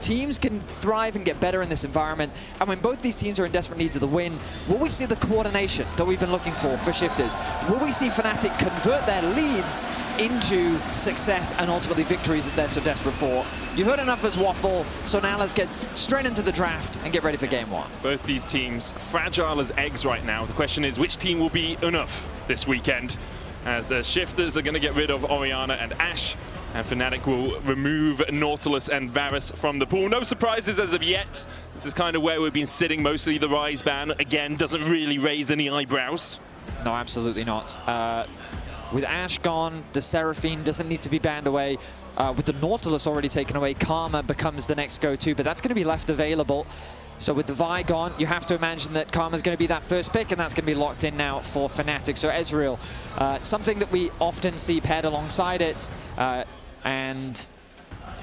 teams can thrive and get better in this environment, and when both these teams are in desperate needs of the win, will we see the coordination that we've been looking for Shifters? Will we see Fnatic convert their leads into success and ultimately victories that they're so desperate for? You heard enough as waffle, so now let's get straight into the draft and get ready for game one. Both these teams fragile as eggs right now. The question is, which team will be enough this weekend? As the Shifters are going to get rid of Orianna and Ashe, and Fnatic will remove Nautilus and Varus from the pool. No surprises as of yet. This is kind of where we've been sitting mostly. The Rise ban, again, doesn't really raise any eyebrows. No, absolutely not. With Ashe gone, the Seraphine doesn't need to be banned away. With the Nautilus already taken away, Karma becomes the next go-to, but that's going to be left available. So with the Vi gone, you have to imagine that Karma's going to be that first pick, and that's going to be locked in now for Fnatic. So Ezreal, something that we often see paired alongside it, and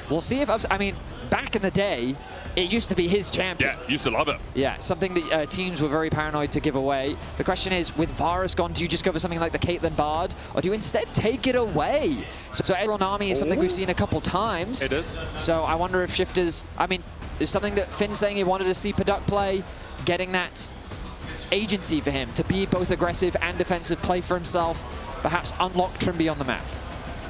we'll see if... I mean, back in the day, it used to be his champion. Yeah, used to love it. Yeah, something that teams were very paranoid to give away. The question is, with Varus gone, do you just go for something like the Caitlyn Bard, or do you instead take it away? So Ezreal Nami is something we've seen a couple times. It is. So I wonder if Shifters... I mean, there's something that Finn's saying he wanted to see Paduck play, getting that agency for him to be both aggressive and defensive, play for himself, perhaps unlock Trymbi on the map.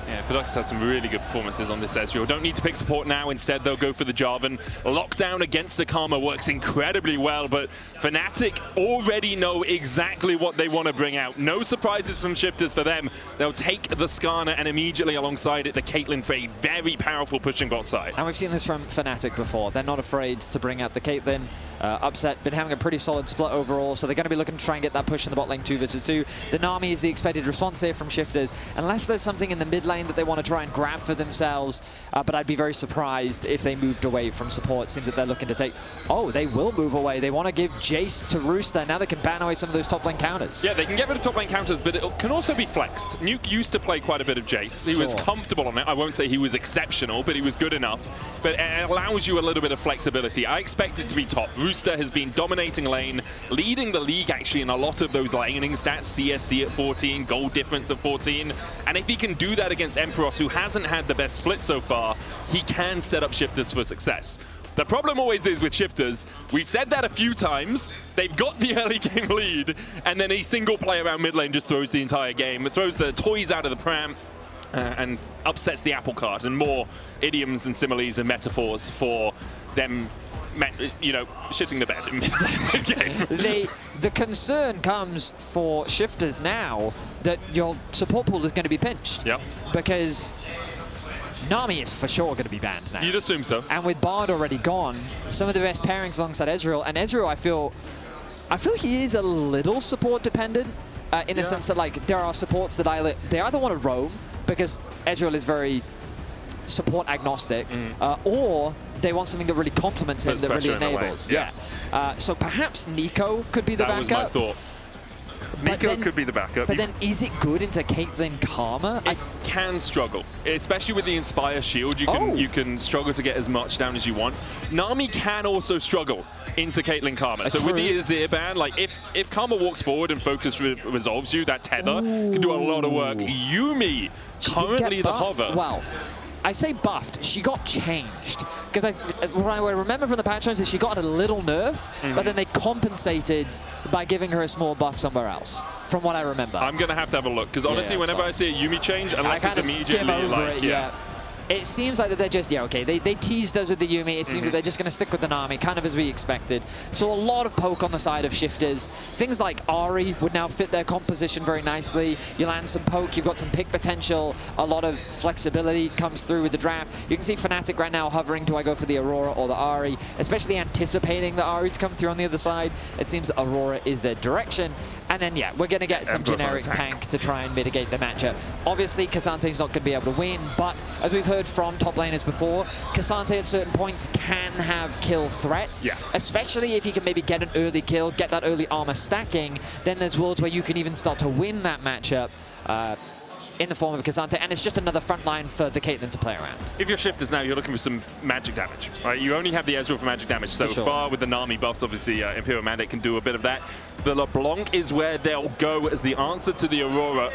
Yeah, Paduck's had some really good performances on this Ezreal. Don't need to pick support now. Instead, they'll go for the Jarvan. Lockdown against the Karma works incredibly well, but Fnatic already know exactly what they want to bring out. No surprises from Shifters for them. They'll take the Skarner and immediately alongside it, the Caitlyn for a very powerful pushing bot side. And we've seen this from Fnatic before. They're not afraid to bring out the Caitlyn. Upset, been having a pretty solid split overall, so they're going to be looking to try and get that push in the bot lane 2 versus 2. The Nami is the expected response here from Shifters, unless there's something in the mid lane that they want to try and grab for themselves, but I'd be very surprised if they moved away from support. Seems that they're looking to take... Oh, they will move away. They want to give Jace to Rooster. Now they can ban away some of those top lane counters. Yeah, they can get rid of top lane counters, but it can also be flexed. Nuke used to play quite a bit of Jace. He was comfortable on it. I won't say he was exceptional, but he was good enough. But it allows you a little bit of flexibility. I expect it to be top. Rooster has been dominating lane, leading the league actually in a lot of those laning stats. CSD at 14, gold difference of 14. And if he can do that against Empyros, who hasn't had the best split so far, he can set up Shifters for success. The problem always is with Shifters, we've said that a few times, they've got the early game lead, and then a single play around mid lane just throws the entire game. It throws the toys out of the pram and upsets the apple cart, and more idioms and similes and metaphors for them, you know, shitting the bed in mid-game. The concern comes for Shifters now that your support pool is going to be pinched. Yep. Because Nami is for sure going to be banned now. You'd assume so. And with Bard already gone, some of the best pairings alongside Ezreal, and Ezreal, I feel he is a little support dependent in the sense that, like, there are supports that they either want to roam because Ezreal is very support agnostic, or they want something that really complements him, that really enables. So perhaps Nico could be the backup. That was my thought. Nico could be the backup. But then is it good into Caitlyn Karma? It can struggle, especially with the Inspire shield. You can struggle to get as much down as you want. Nami can also struggle into Caitlyn Karma. So with the Azir ban, like if Karma walks forward and focus resolves you, that tether can do a lot of work. Yumi, currently the hover. Well, I say buffed, she got changed. Because what I remember from the patch notes is she got a little nerf, but then they compensated by giving her a small buff somewhere else, from what I remember. I'm going to have a look, because honestly, whenever I see a Yumi change, unless it's immediately like, it seems like that they're just, okay, they teased us with the Yumi. It seems that they're just going to stick with the Nami, kind of as we expected. So a lot of poke on the side of Shifters. Things like Ahri would now fit their composition very nicely. You land some poke, you've got some pick potential. A lot of flexibility comes through with the draft. You can see Fnatic right now hovering, do I go for the Aurora or the Ahri? Especially anticipating the Ahri to come through on the other side. It seems that Aurora is their direction. And then, we're going to get some generic tank to try and mitigate the matchup. Obviously, K'Sante's not going to be able to win, but as we've heard from top laners before, K'Sante at certain points can have kill threats, especially if you can maybe get an early kill, get that early armor stacking. Then there's worlds where you can even start to win that matchup. in the form of K'Sante, and it's just another front line for the Caitlyn to play around. If you're Shifters now, you're looking for some magic damage, right? You only have the Ezreal for magic damage so far. With the Nami buffs, obviously, Empyros Mandate can do a bit of that. The LeBlanc is where they'll go as the answer to the Aurora.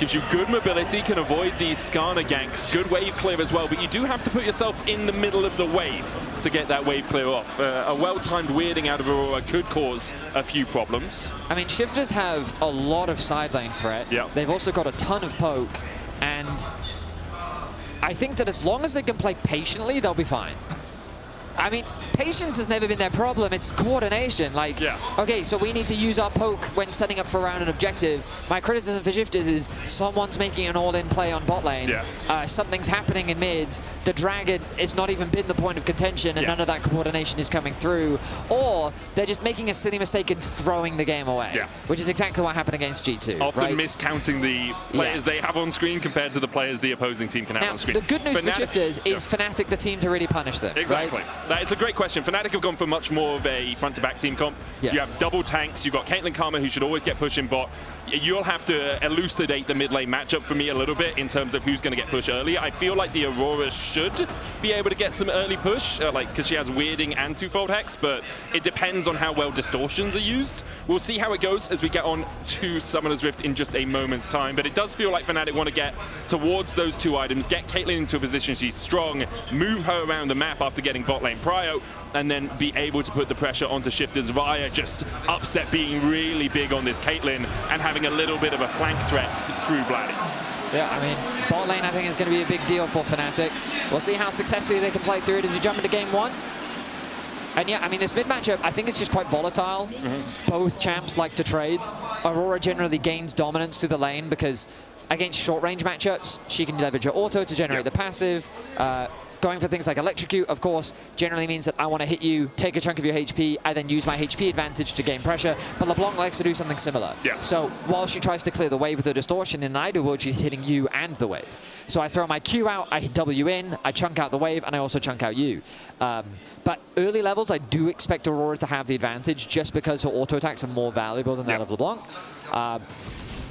Gives you good mobility, can avoid these Skarner ganks, good wave clear as well, but you do have to put yourself in the middle of the wave to get that wave clear off. A well-timed weirding out of Aurora could cause a few problems. I mean, Shifters have a lot of side lane threat. Yep. They've also got a ton of poke, and I think that as long as they can play patiently, they'll be fine. I mean, patience has never been their problem. It's coordination. Like, okay, so we need to use our poke when setting up for around an objective. My criticism for Shifters is someone's making an all-in play on bot lane. Something's happening in mids. The dragon has not even been the point of contention, and none of that coordination is coming through. Or they're just making a silly mistake and throwing the game away, which is exactly what happened against G2. Often miscounting the players they have on screen compared to the players the opposing team can have on screen. The good news for Shifters is Fnatic the team to really punish them. Exactly. Right? It's a great question. Fnatic have gone for much more of a front-to-back team comp. You have double tanks. You've got Caitlyn Karma, who should always get pushing bot. You'll have to elucidate the mid-lane matchup for me a little bit in terms of who's going to get pushed earlier. I feel like the Aurora should be able to get some early push, because she has weirding and twofold hex, but it depends on how well distortions are used. We'll see how it goes as we get on to Summoner's Rift in just a moment's time, but it does feel like Fnatic want to get towards those two items, get Caitlyn into a position she's strong, move her around the map after getting bot lane prio, and then be able to put the pressure onto Shifters via just upset being really big on this Caitlyn and having a little bit of a flank threat through Vladi. Yeah, I mean, bot lane I think is going to be a big deal for Fnatic. We'll see how successfully they can play through it as we jump into game one. And yeah, I mean, this mid matchup, I think it's just quite volatile. Both champs like to trade. Aurora generally gains dominance through the lane because against short range matchups, she can leverage her auto to generate the passive. Going for things like Electrocute, of course, generally means that I want to hit you, take a chunk of your HP, and then use my HP advantage to gain pressure. But LeBlanc likes to do something similar. So while she tries to clear the wave with her distortion, in an ideal world, she's hitting you and the wave. So I throw my Q out, I W in, I chunk out the wave, and I also chunk out you. But early levels, I do expect Aurora to have the advantage just because her auto attacks are more valuable than that of LeBlanc.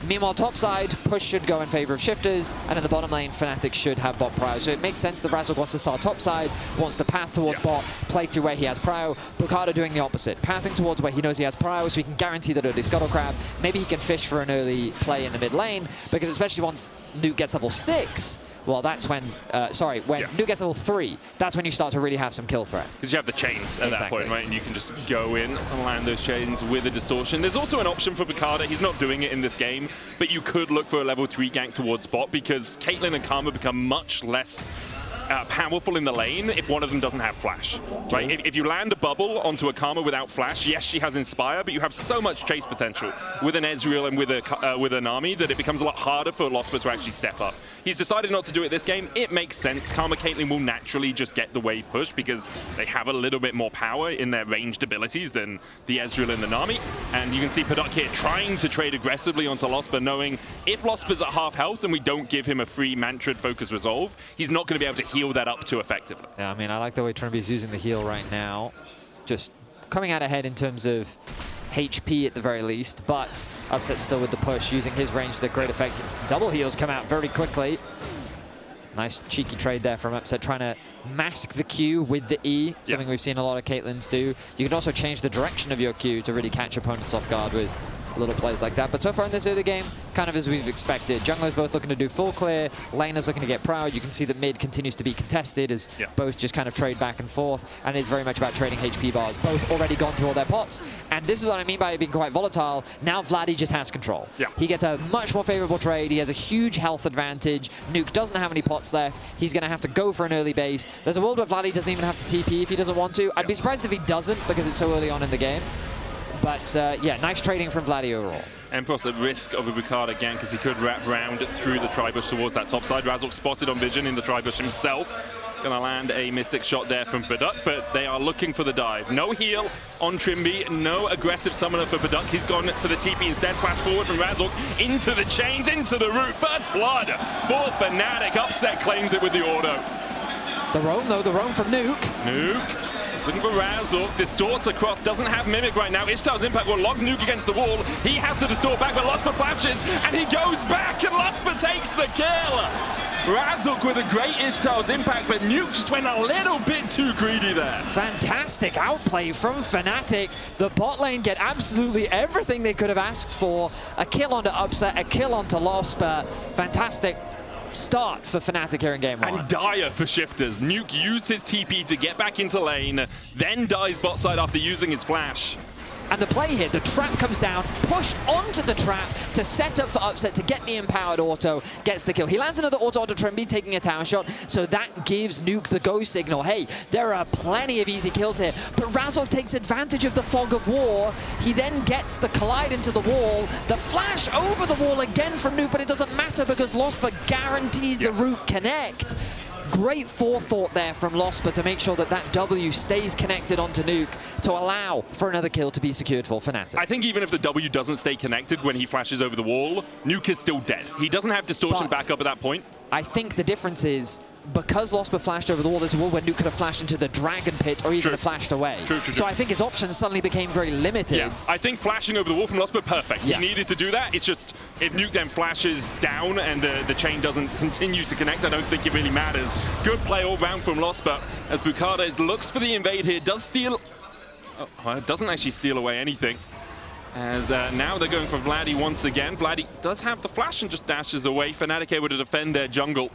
Meanwhile, top side, push should go in favor of Shifters, and in the bottom lane, Fnatic should have bot prio. So it makes sense that Razork wants to start top side, wants to path towards bot, play through where he has prio. Boukada doing the opposite, pathing towards where he knows he has prio, so he can guarantee that early Scuttle Crab. Maybe he can fish for an early play in the mid lane, because especially once Nuke gets level 6, well, that's when, when Nuke gets level 3, that's when you start to really have some kill threat. Because you have the chains at that point, right? And you can just go in and land those chains with a distortion. There's also an option for Boukada. He's not doing it in this game, but you could look for a level 3 gank towards bot because Caitlyn and Karma become much less powerful in the lane if one of them doesn't have flash, right? If you land a bubble onto a Karma without flash, yes, she has Inspire, but you have so much chase potential with an Ezreal and with a Nami that it becomes a lot harder for Lospa to actually step up. He's decided not to do it this game. It makes sense. Karma Caitlyn will naturally just get the wave push because they have a little bit more power in their ranged abilities than the Ezreal and the Nami. And you can see Paduck here trying to trade aggressively onto Lospa, knowing if Lospa's at half health and we don't give him a free Mantrid Focus Resolve, he's not going to be able to heal that up too effectively. Yeah, I mean, I like the way Trymbi's using the heal right now. Just coming out ahead in terms of HP at the very least, but Upset still with the push, using his range to great effect. Double heals come out very quickly. Nice cheeky trade there from Upset, trying to mask the Q with the E, something we've seen a lot of Caitlyn's do. You can also change the direction of your Q to really catch opponents off guard with little plays like that. But so far in this early game, kind of as we've expected. Junglers both looking to do full clear, laners looking to get proud. You can see that mid continues to be contested as both just kind of trade back and forth, and it's very much about trading HP bars. Both already gone through all their pots, and this is what I mean by it being quite volatile. Now Vladi just has control. He gets a much more favorable trade. He has a huge health advantage. Nuke doesn't have any pots left. He's going to have to go for an early base. There's a world where Vladi doesn't even have to TP if he doesn't want to. I'd be surprised if he doesn't because it's so early on in the game. But yeah, nice trading from Vladi overall. Empyros at risk of a Boukada gank because he could wrap round through the Tribush towards that top side. Razork spotted on vision in the Tribush himself. Gonna land a mystic shot there from Paduck, but they are looking for the dive. No heal on Trymbi, no aggressive summoner for Paduck. He's gone for the TP instead. Flash forward from Razork into the chains, into the root. First blood for Fnatic. Upset claims it with the auto. The roam though, the roam from Nuke. Nuke Looking for Razork, distorts across, doesn't have Mimic right now. Ishtar's Impact will lock Nuke against the wall. He has to distort back, but Lospa flashes, and he goes back, and Lospa takes the kill. Razork with a great Ishtar's Impact, but Nuke just went a little bit too greedy there. Fantastic outplay from Fnatic. The bot lane get absolutely everything they could have asked for. A kill onto Upset, a kill onto Lospa. Fantastic start for Fnatic here in game one. And dire for Shifters. Nuke used his TP to get back into lane, then dies bot side after using his flash. And the play here, the trap comes down, pushed onto the trap to set up for Upset to get the empowered auto, gets the kill. He lands another auto onto Trymbi, taking a tower shot, so that gives Nuke the go signal. Hey, there are plenty of easy kills here, but Razork takes advantage of the fog of war. He then gets the collide into the wall, the flash over the wall again from Nuke, but it doesn't matter because Lospa guarantees the root connect. Great forethought there from Lospa to make sure that that W stays connected onto Nuke to allow for another kill to be secured for Fnatic. I think even if the W doesn't stay connected when he flashes over the wall, Nuke is still dead. He doesn't have distortion back up at that point. I think the difference is, because Lospa flashed over the wall, there's a wall where Nuke could have flashed into the Dragon Pit or even have flashed away. So I think his options suddenly became very limited. Yeah. I think flashing over the wall from Lospa, perfect. He needed to do that. It's just, if Nuke then flashes down and the chain doesn't continue to connect, I don't think it really matters. Good play all round from Lospa as Boukada looks for the invade here, does steal... Oh, doesn't actually steal away anything. As now they're going for Vladi once again. Vladi does have the flash and just dashes away. Fnatic able to defend their jungle,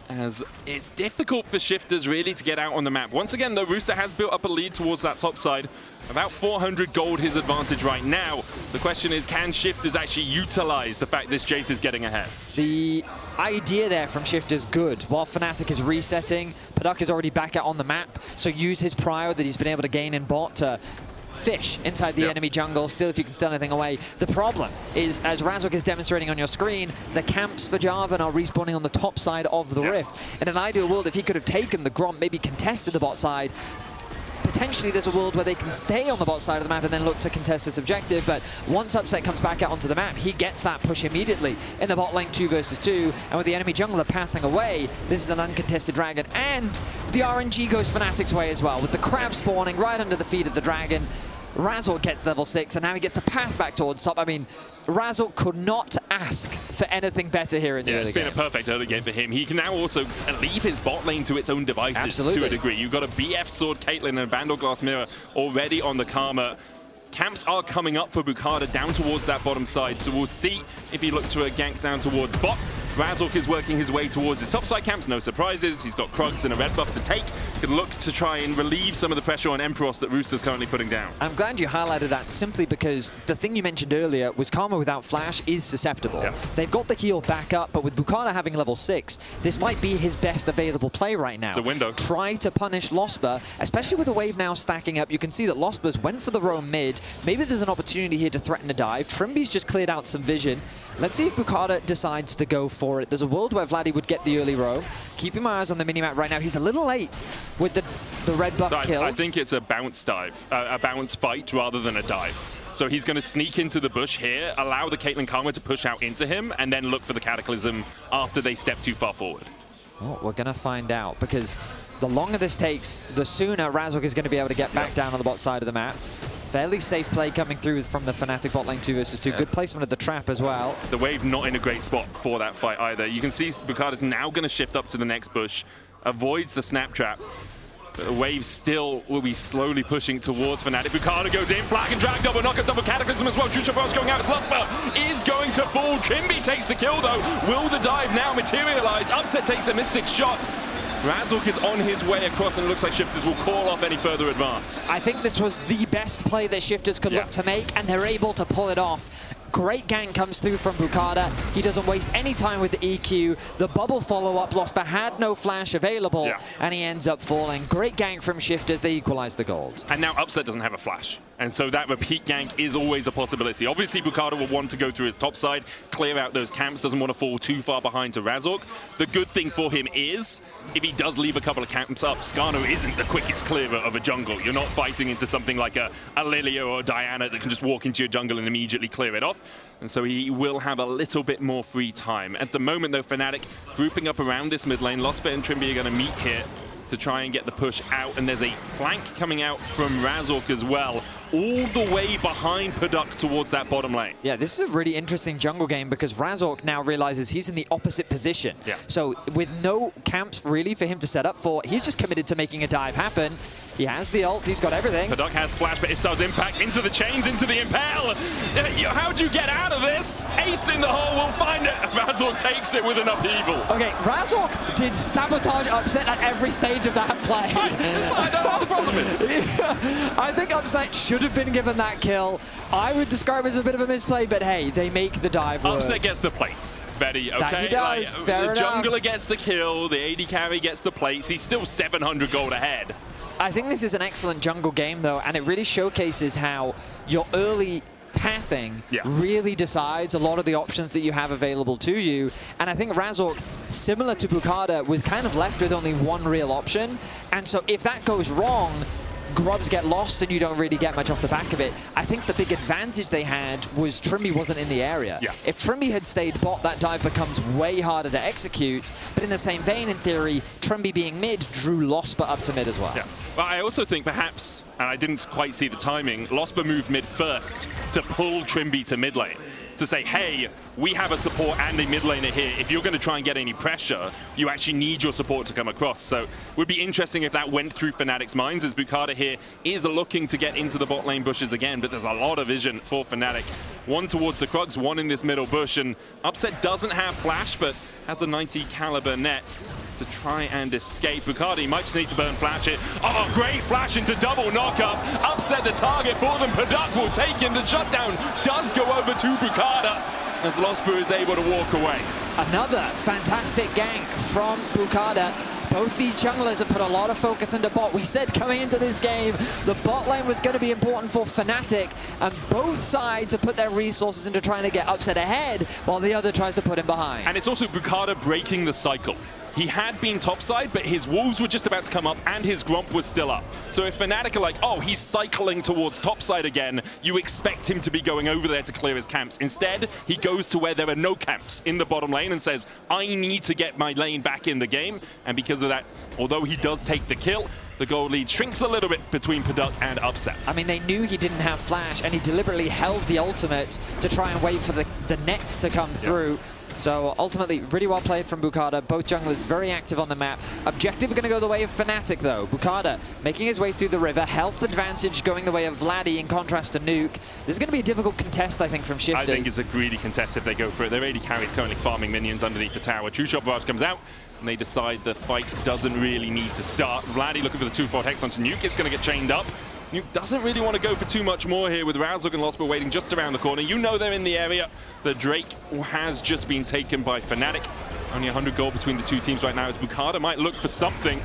as it's difficult for Shifters really to get out on the map. Once again, though, Rooster has built up a lead towards that top side. About 400 gold his advantage right now. The question is, can Shifters actually utilize the fact this Jace is getting ahead? The idea there from Shifters good. While Fnatic is resetting, Paduck is already back out on the map, so use his prio that he's been able to gain in bot to fish inside the enemy jungle, still if you can steal anything away. The problem is, as Razork is demonstrating on your screen, the camps for Jarvan are respawning on the top side of the rift. In an ideal world, if he could have taken the Gromp, maybe contested the bot side, potentially there's a world where they can stay on the bot side of the map and then look to contest this objective, but once Upset comes back out onto the map, he gets that push immediately in the bot lane 2 versus 2, and with the enemy jungler pathing away, this is an uncontested dragon, and the RNG goes Fnatic's way as well, with the crab spawning right under the feet of the dragon. Razork gets level 6, and now he gets to path back towards top. I mean, Razork could not ask for anything better here in the early game. It's been a perfect early game for him. He can now also leave his bot lane to its own devices to a degree. You've got a BF Sword, Caitlyn, and a Vandal Glass Mirror already on the Karma. Camps are coming up for Boukada down towards that bottom side, so we'll see if he looks for a gank down towards bot. Razork is working his way towards his topside camps, no surprises. He's got Krugs and a red buff to take. Could look to try and relieve some of the pressure on Empyros that Rooster's currently putting down. I'm glad you highlighted that simply because the thing you mentioned earlier was Karma without flash is susceptible. They've got the heal back up, but with Boukada having level 6, this might be his best available play right now. It's a window. Try to punish Lospa, especially with the wave now stacking up. You can see that Lospa's went for the roam mid. Maybe there's an opportunity here to threaten a dive. Trymbi's just cleared out some vision. Let's see if Boukada decides to go for it. There's a world where Vladi would get the early roam. Keeping my eyes on the minimap right now. He's a little late with the red buff kills. I think it's a bounce dive, a bounce fight rather than a dive. So he's going to sneak into the bush here, allow the Caitlyn Karma to push out into him, and then look for the Cataclysm after they step too far forward. Well, we're going to find out, because the longer this takes, the sooner Razork is going to be able to get back down on the bot side of the map. Fairly safe play coming through from the Fnatic bot lane 2 versus 2. Good placement of the trap as well. The wave not in a great spot for that fight either. You can see Boukada's now going to shift up to the next bush, avoids the snap trap. The wave still will be slowly pushing towards Fnatic. Boukada goes in, flag and drag, double knock, double cataclysm as well. Juicebox going out as Lospa is going to fall. Trymbi takes the kill though. Will the dive now materialize? Upset takes the Mystic shot. Razork is on his way across, and it looks like Shifters will call off any further advance. I think this was the best play that Shifters could look to make, and they're able to pull it off. Great gank comes through from Boukada. He doesn't waste any time with the EQ. The bubble follow-up, Lospa had no flash available, and he ends up falling. Great gank from Shifters. They equalize the gold. And now Upset doesn't have a flash. And so that repeat gank is always a possibility. Obviously, Boukada will want to go through his top side, clear out those camps, doesn't want to fall too far behind to Razork. The good thing for him is, if he does leave a couple of camps up, Skarno isn't the quickest clearer of a jungle. You're not fighting into something like a Lilia or a Diana that can just walk into your jungle and immediately clear it off. And so he will have a little bit more free time. At the moment, though, Fnatic grouping up around this mid lane. Lospa and Trymbi are going to meet here. to try and get the push out. And there's a flank coming out from Razork as well, all the way behind Paduck towards that bottom lane. Yeah, this is a really interesting jungle game because Razork now realizes he's in the opposite position. Yeah. So with no camps really for him to set up for, he's just committed to making a dive happen. He has the ult, he's got everything. Paduck has flash, but Istar's impact into the chains, into the impale. How'd you get out of this? Ace in the hole, we'll find it. Razork takes it with an upheaval. Okay, Razork did sabotage Upset at every stage of that play. I don't know what the problem is. I think Upset should have been given that kill. I would describe it as a bit of a misplay, but hey, they make the dive work. Upset gets the plates. Vedi, okay? That he does, fair the enough. jungler gets the kill, the AD carry gets the plates. He's still 700 gold ahead. I think this is an excellent jungle game, though, and it really showcases how your early pathing really decides a lot of the options that you have available to you. And I think Razork, similar to Boukada, was kind of left with only one real option. And so if that goes wrong, grubs get lost and you don't really get much off the back of it. I think the big advantage they had was Trymbi wasn't in the area. Yeah. If Trymbi had stayed bot, that dive becomes way harder to execute. But in the same vein, in theory, Trymbi being mid drew Lospa up to mid as well. Yeah. Well, I also think perhaps, and I didn't quite see the timing, Lospa moved mid first to pull Trymbi to mid lane. To say, hey, we have a support and a mid laner here. If you're going to try and get any pressure, you actually need your support to come across. So it would be interesting if that went through Fnatic's minds, as Boukada here is looking to get into the bot lane bushes again, but there's a lot of vision for Fnatic. One towards the Krugs, one in this middle bush, and Upset doesn't have flash, but has a 90 caliber net to try and escape. Boukada might just need to burn flash it. Oh, great flash into double knockup. Upset the target for them. Paduck will take him. The shutdown does go over to Boukada as Lospa is able to walk away. Another fantastic gank from Boukada. Both these junglers have put a lot of focus into bot. We said coming into this game, the bot lane was going to be important for Fnatic, and both sides have put their resources into trying to get Upset ahead, while the other tries to put him behind. And it's also Boukada breaking the cycle. He had been topside, but his wolves were just about to come up and his Gromp was still up. So if Fnatic are like, oh, he's cycling towards topside again, you expect him to be going over there to clear his camps. Instead, he goes to where there are no camps in the bottom lane and says, I need to get my lane back in the game. And because of that, although he does take the kill, the gold lead shrinks a little bit between Paduck and Upset. I mean, they knew he didn't have flash, and he deliberately held the ultimate to try and wait for the net to come through. So ultimately, really well played from Boukada. Both junglers very active on the map. Objective going to go the way of Fnatic, though. Boukada making his way through the river. Health advantage going the way of Vladi in contrast to Nuke. This is going to be a difficult contest, I think, from Shifters. I think it's a greedy contest if they go for it. Their AD carry is currently farming minions underneath the tower. True Shot Barrage comes out, and they decide the fight doesn't really need to start. Vladi looking for the 2-4 Hex onto Nuke. It's going to get chained up. Nuke doesn't really want to go for too much more here with Razork and Lospa waiting just around the corner. You know they're in the area. The Drake has just been taken by Fnatic. Only 100 gold between the two teams right now as Boukada might look for something.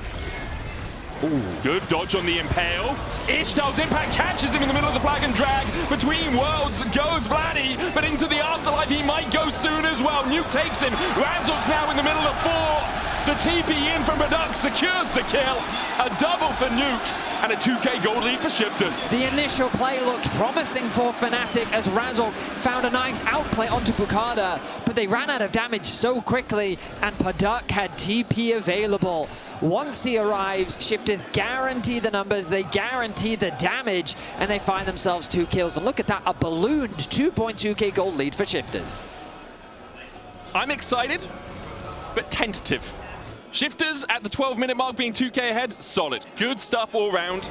Ooh, good dodge on the Impale. Ishtal's impact catches him in the middle of the flag and drag. Between worlds goes Vladi, but into the afterlife he might go soon as well. Nuke takes him. Razork's now in the middle of 4. The TP in from Paduck secures the kill. A double for Nuke. And a 2k gold lead for Shifters. The initial play looked promising for Fnatic as Razork found a nice outplay onto Boukada, but they ran out of damage so quickly, and Paduck had TP available. Once he arrives, Shifters guarantee the numbers, they guarantee the damage, and they find themselves 2 kills. And look at that, a ballooned 2.2k gold lead for Shifters. I'm excited, but tentative. Shifters at the 12-minute mark being 2k ahead, solid. Good stuff all round.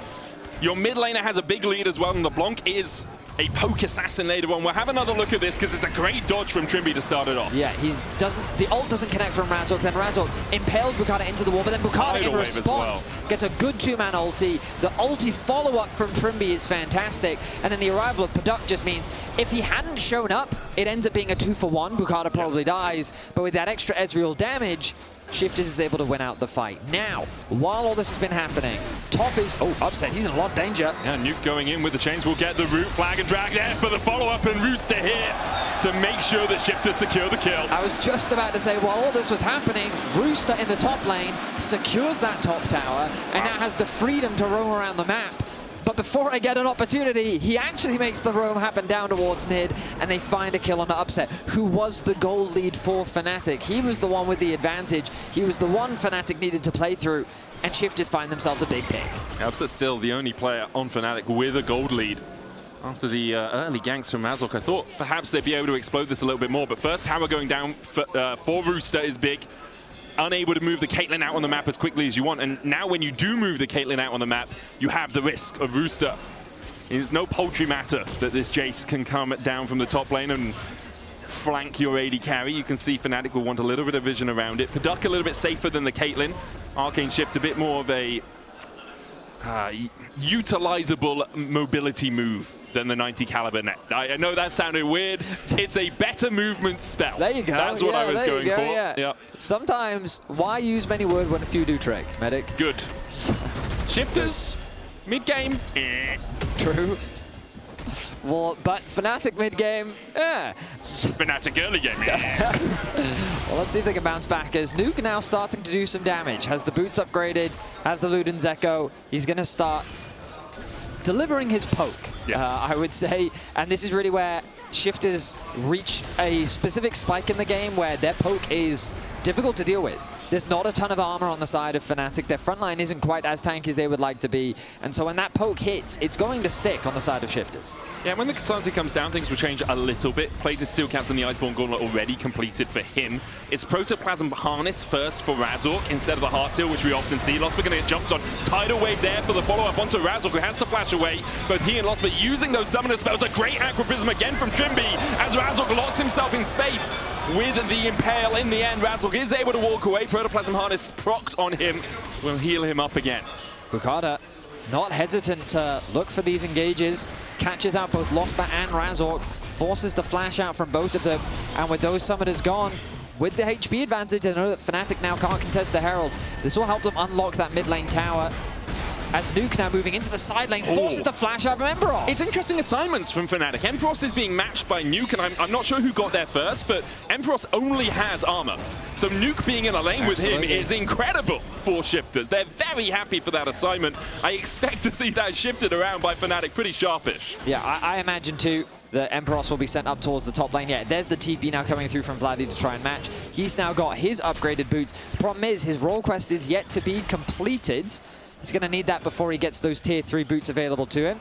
Your mid laner has a big lead as well, and the Blanc is a poke assassin later on. We'll have another look at this because it's a great dodge from Trymbi to start it off. Yeah, the ult doesn't connect from Razork, then Razork impales Boukada into the wall, but then Boukada in response gets a good 2-man ulti. The ulti follow-up from Trymbi is fantastic, and then the arrival of Paduck just means if he hadn't shown up, it ends up being a 2-for-1. Boukada probably dies, but with that extra Ezreal damage, Shifters is able to win out the fight. Now, while all this has been happening, top is, Upset, he's in a lot of danger. Yeah, Nuke going in with the chains will get the root flag and drag there for the follow-up, and Rooster here to make sure that Shifters secure the kill. I was just about to say, while all this was happening, Rooster in the top lane secures that top tower, and now has the freedom to roam around the map. But before I get an opportunity, he actually makes the roam happen down towards mid, and they find a kill on the Upset, who was the goal lead for Fnatic. He was the one with the advantage. He was the one Fnatic needed to play through. and Shifters find themselves a big pick. Upset still the only player on Fnatic with a gold lead. After the early ganks from Razork, I thought perhaps they'd be able to explode this a little bit more. But first, tower going down for Rooster is big. Unable to move the Caitlyn out on the map as quickly as you want. And now when you do move the Caitlyn out on the map, you have the risk of Rooster. It's no paltry matter that this Jace can come down from the top lane and flank your AD carry. You can see Fnatic will want a little bit of vision around it. Paduck a little bit safer than the Caitlyn. Arcane Shift a bit more of a utilizable mobility move than the 90 caliber net. I know that sounded weird. It's a better movement spell. There you go. That's what I was going for. Yeah. Yep. Sometimes, why use many words when a few do trick, Medic? Good. Shifters, mid-game. True. Well, but Fnatic mid-game, Fnatic early game. Well, let's see if they can bounce back as Nuke now starting to do some damage. Has the boots upgraded, has the Luden's Echo. He's going to start delivering his poke, yes. I would say. And this is really where Shifters reach a specific spike in the game where their poke is difficult to deal with. There's not a ton of armor on the side of Fnatic. Their front line isn't quite as tanky as they would like to be. And so when that poke hits, it's going to stick on the side of Shifters. Yeah, when the Cassandra comes down, things will change a little bit. Play to Steel Caps and the Iceborne Gauntlet already completed for him. It's Protoplasm Harness first for Razork instead of the Heart Seal, which we often see. Lospa going to get jumped on. Tidal Wave there for the follow-up onto Razork, who has to flash away. Both he and Lospa using those summoner spells. A great Aquaprism again from Trymbi as Razork locks himself in space with the Impale in the end. Razork is able to walk away. Protoplasm Harness procced on him. Will heal him up again. Boukada not hesitant to look for these engages. Catches out both Lospa and Razork. Forces the flash out from both of them. And with those summoners gone, with the HP advantage, they know that Fnatic now can't contest the Herald. This will help them unlock that mid lane tower. As Nuke now moving into the side lane, forces the flash out from Empyros. It's interesting assignments from Fnatic. Empyros is being matched by Nuke, and I'm not sure who got there first, but Empyros only has armor. So Nuke being in a lane with him is incredible for Shifters. They're very happy for that assignment. I expect to see that shifted around by Fnatic pretty sharpish. Yeah, I imagine too that Empyros will be sent up towards the top lane. Yeah, there's the TP now coming through from Vladi to try and match. He's now got his upgraded boots. The problem is his role quest is yet to be completed. He's going to need that before he gets those tier 3 boots available to him.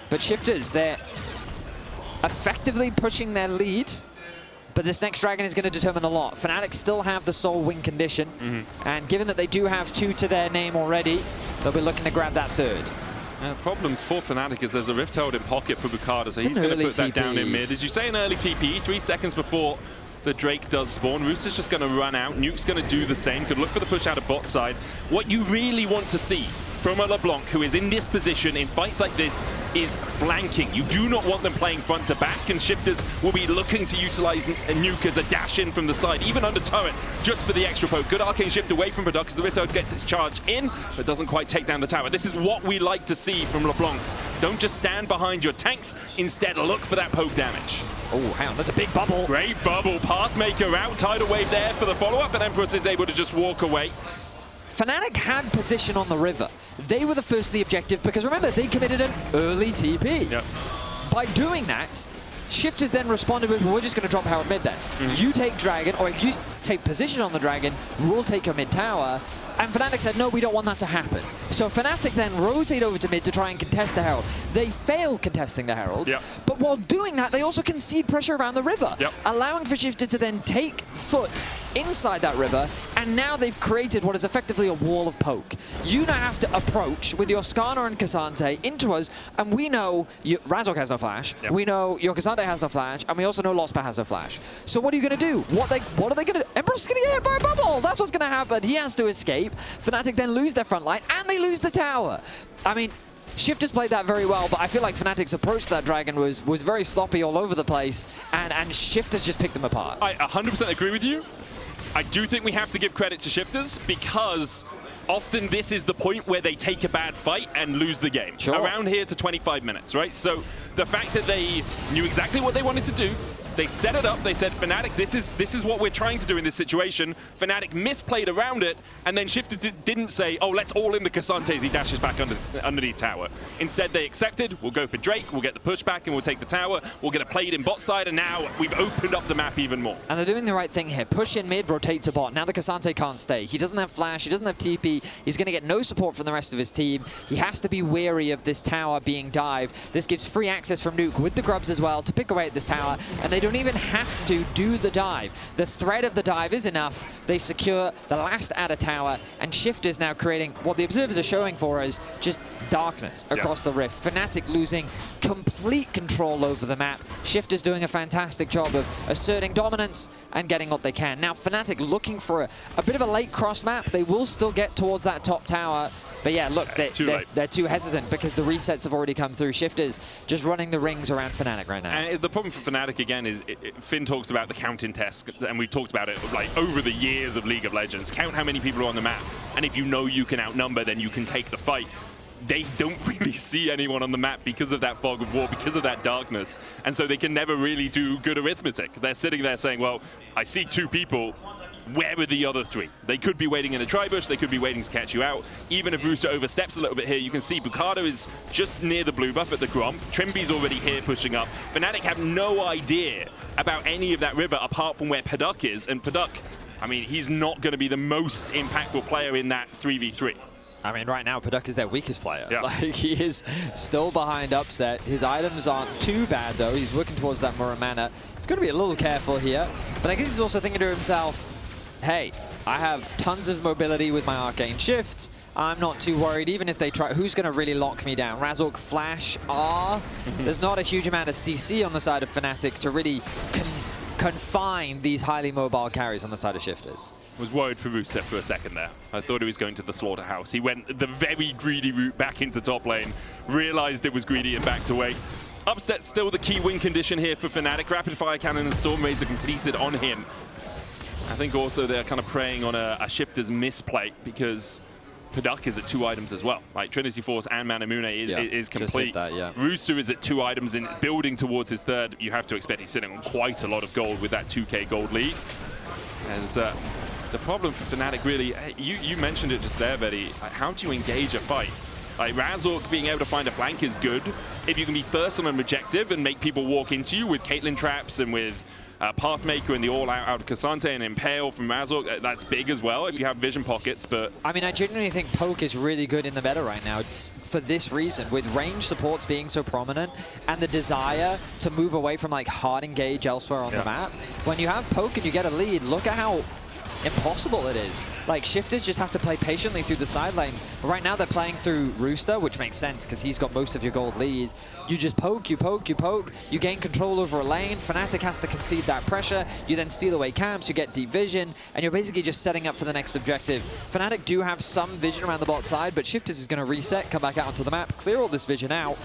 But Shifters, they're effectively pushing their lead. But this next dragon is going to determine a lot. Fnatic still have the sole win condition. And given that they do have 2 to their name already, they'll be looking to grab that 3rd. The problem for Fnatic is there's a Rift Herald in pocket for Boukada, so he's going to put that down in mid. As you say, an early TP, 3 seconds before the Drake does spawn. Rooster's just going to run out. Nuke's going to do the same. Could look for the push out of bot side. What you really want to see from a LeBlanc who is in this position in fights like this is flanking. You do not want them playing front to back, and Shifters will be looking to utilize Nuke as a dash in from the side, even under turret, just for the extra poke. Good Arcane Shift away from Paduck as the Rift Herald gets its charge in, but doesn't quite take down the tower. This is what we like to see from LeBlancs. Don't just stand behind your tanks, instead look for that poke damage. Oh, hang on, that's a big bubble. Great bubble. Pathmaker out. Tidal Wave there for the follow-up, and Empyros is able to just walk away. Fnatic had position on the river. They were the first to the objective because remember, they committed an early TP. Yep. By doing that, Shifters then responded with, well, we're just going to drop Herald mid then. You take Dragon, or if you take position on the Dragon, we'll take your mid tower. And Fnatic said, no, we don't want that to happen. So Fnatic then rotate over to mid to try and contest the Herald. They fail contesting the Herald, but while doing that, they also concede pressure around the river, allowing for Shifters to then take foot inside that river, and now they've created what is effectively a wall of poke. You now have to approach with your Skarner and Cassante into us, and we know Razork has no flash, we know your Cassante has no flash, and we also know Lospa has no flash. So what are you going to do? What are they going to do? Empyros is going to get hit by a bubble! That's what's going to happen. He has to escape. Fnatic then lose their front line, and they lose the tower. I mean, Shifters played that very well, but I feel like Fnatic's approach to that Dragon was very sloppy all over the place, and Shifters just picked them apart. I 100% agree with you. I do think we have to give credit to Shifters because often this is the point where they take a bad fight and lose the game. Around here to 25 minutes, right? So the fact that they knew exactly what they wanted to do, They set it up. They said, Fnatic, this is what we're trying to do in this situation. Fnatic misplayed around it, and then Shifters didn't say, oh, let's all in the Cassante as he dashes back underneath tower. Instead, they accepted, we'll go for Drake, we'll get the pushback, and we'll take the tower. We'll get a plate in bot side, and now we've opened up the map even more. And they're doing the right thing here. Push in mid, rotate to bot. Now the Cassante can't stay. He doesn't have flash, he doesn't have TP. He's going to get no support from the rest of his team. He has to be wary of this tower being dived. This gives free access from Nuke with the grubs as well to pick away at this tower, and they don't even have to do the dive. The threat of the dive is enough. They secure the last adder tower, and Shifters now creating what the observers are showing for us, just darkness across the rift. Fnatic losing complete control over the map. Shifters doing a fantastic job of asserting dominance and getting what they can. Now Fnatic looking for a bit of a late cross map. They will still get towards that top tower. But yeah, look, they're too hesitant because the resets have already come through. Shifters just running the rings around Fnatic right now. And the problem for Fnatic, again, is Finn talks about the counting test, and we've talked about it like over the years of League of Legends. Count how many people are on the map, and if you know you can outnumber, then you can take the fight. They don't really see anyone on the map because of that fog of war, because of that darkness, and so they can never really do good arithmetic. They're sitting there saying, well, I see 2 people. Where are the other 3? They could be waiting in a tri-bush, they could be waiting to catch you out. Even if Rooster oversteps a little bit here, you can see Boukada is just near the blue buff at the Gromp. Trymbi's already here pushing up. Fnatic have no idea about any of that river apart from where Paduck is, and Paduck, I mean, he's not going to be the most impactful player in that 3v3. I mean, right now, Paduck is their weakest player. Yeah. Like, he is still behind Upset. His items aren't too bad, though. He's working towards that Muramana. He's got to be a little careful here. But I guess he's also thinking to himself, hey, I have tons of mobility with my Arcane Shifts. I'm not too worried, even if they try. Who's going to really lock me down? Razork, Flash, R. There's not a huge amount of CC on the side of Fnatic to really confine these highly mobile carries on the side of Shifters. I was worried for Rooster for a second there. I thought he was going to the slaughterhouse. He went the very greedy route back into top lane, realized it was greedy and backed away. Upset's still the key win condition here for Fnatic. Rapid Fire Cannon and Storm Raids are completed on him. I think also they're kind of preying on a Shifter's misplay because Paduck is at 2 items as well. Like Trinity Force and Manamune is complete. That, Rooster is at 2 items and building towards his 3rd. You have to expect he's sitting on quite a lot of gold with that 2k gold lead. As the problem for Fnatic really, you mentioned it just there, Vedi. How do you engage a fight? Like Razork being able to find a flank is good. If you can be first on an objective and make people walk into you with Caitlyn traps and with Pathmaker and the all-out out of Cassante and Impale from Razork, that's big as well if you have vision pockets, but... I mean, I genuinely think Poke is really good in the meta right now. It's for this reason, with range supports being so prominent and the desire to move away from like hard engage elsewhere on the map. When you have Poke and you get a lead, look at how impossible it is. Like, Shifters just have to play patiently through the side lanes. But right now they're playing through Rooster, which makes sense because he's got most of your gold lead. You just poke, you poke, you poke, you gain control over a lane. Fnatic has to concede that pressure. You then steal away camps, you get deep vision, and you're basically just setting up for the next objective. Fnatic do have some vision around the bot side, but Shifters is going to reset, come back out onto the map, clear all this vision out,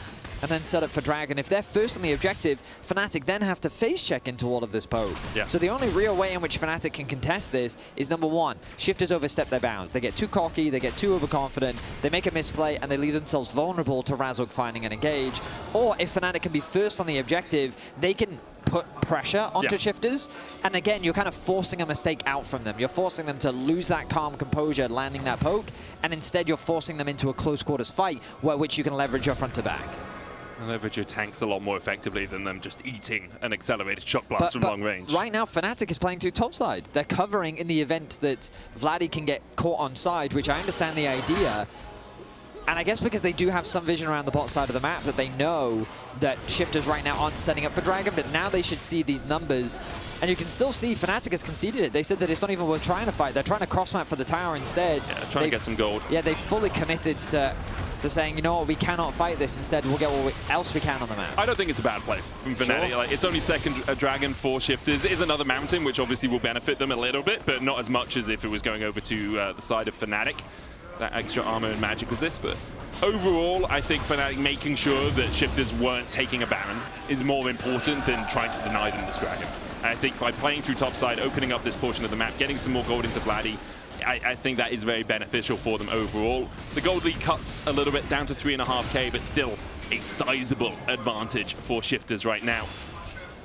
and then set up for Dragon. If they're first on the objective, Fnatic then have to face check into all of this poke. Yeah. So the only real way in which Fnatic can contest this is, number 1, Shifters overstep their bounds. They get too cocky, they get too overconfident, they make a misplay, and they leave themselves vulnerable to Razork finding an engage. Or if Fnatic can be first on the objective, they can put pressure onto Shifters, and again, you're kind of forcing a mistake out from them. You're forcing them to lose that calm composure landing that poke, and instead you're forcing them into a close quarters fight where which you can leverage your front to back. And leverage your tanks a lot more effectively than them just eating an accelerated shock blast from long range. Right now, Fnatic is playing through topside. They're covering in the event that Vladi can get caught on side, which I understand the idea. And I guess because they do have some vision around the bot side of the map that they know that Shifters right now aren't setting up for Dragon, but now they should see these numbers. And you can still see Fnatic has conceded it. They said that it's not even worth trying to fight. They're trying to cross-map for the tower instead. Yeah, trying to get some gold. Yeah, they fully committed to saying, you know what, we cannot fight this. Instead, we'll get what else we can on the map. I don't think it's a bad play from Fnatic. Sure. Like, it's only second Dragon for Shifters. It is another mountain, which obviously will benefit them a little bit, but not as much as if it was going over to the side of Fnatic. That extra armor and magic resist, but overall, I think Fnatic making sure that Shifters weren't taking a Baron is more important than trying to deny them this Dragon. I think by playing through topside, opening up this portion of the map, getting some more gold into Vladi, I think that is very beneficial for them overall. The gold lead cuts a little bit down to 3.5k, but still a sizable advantage for Shifters right now.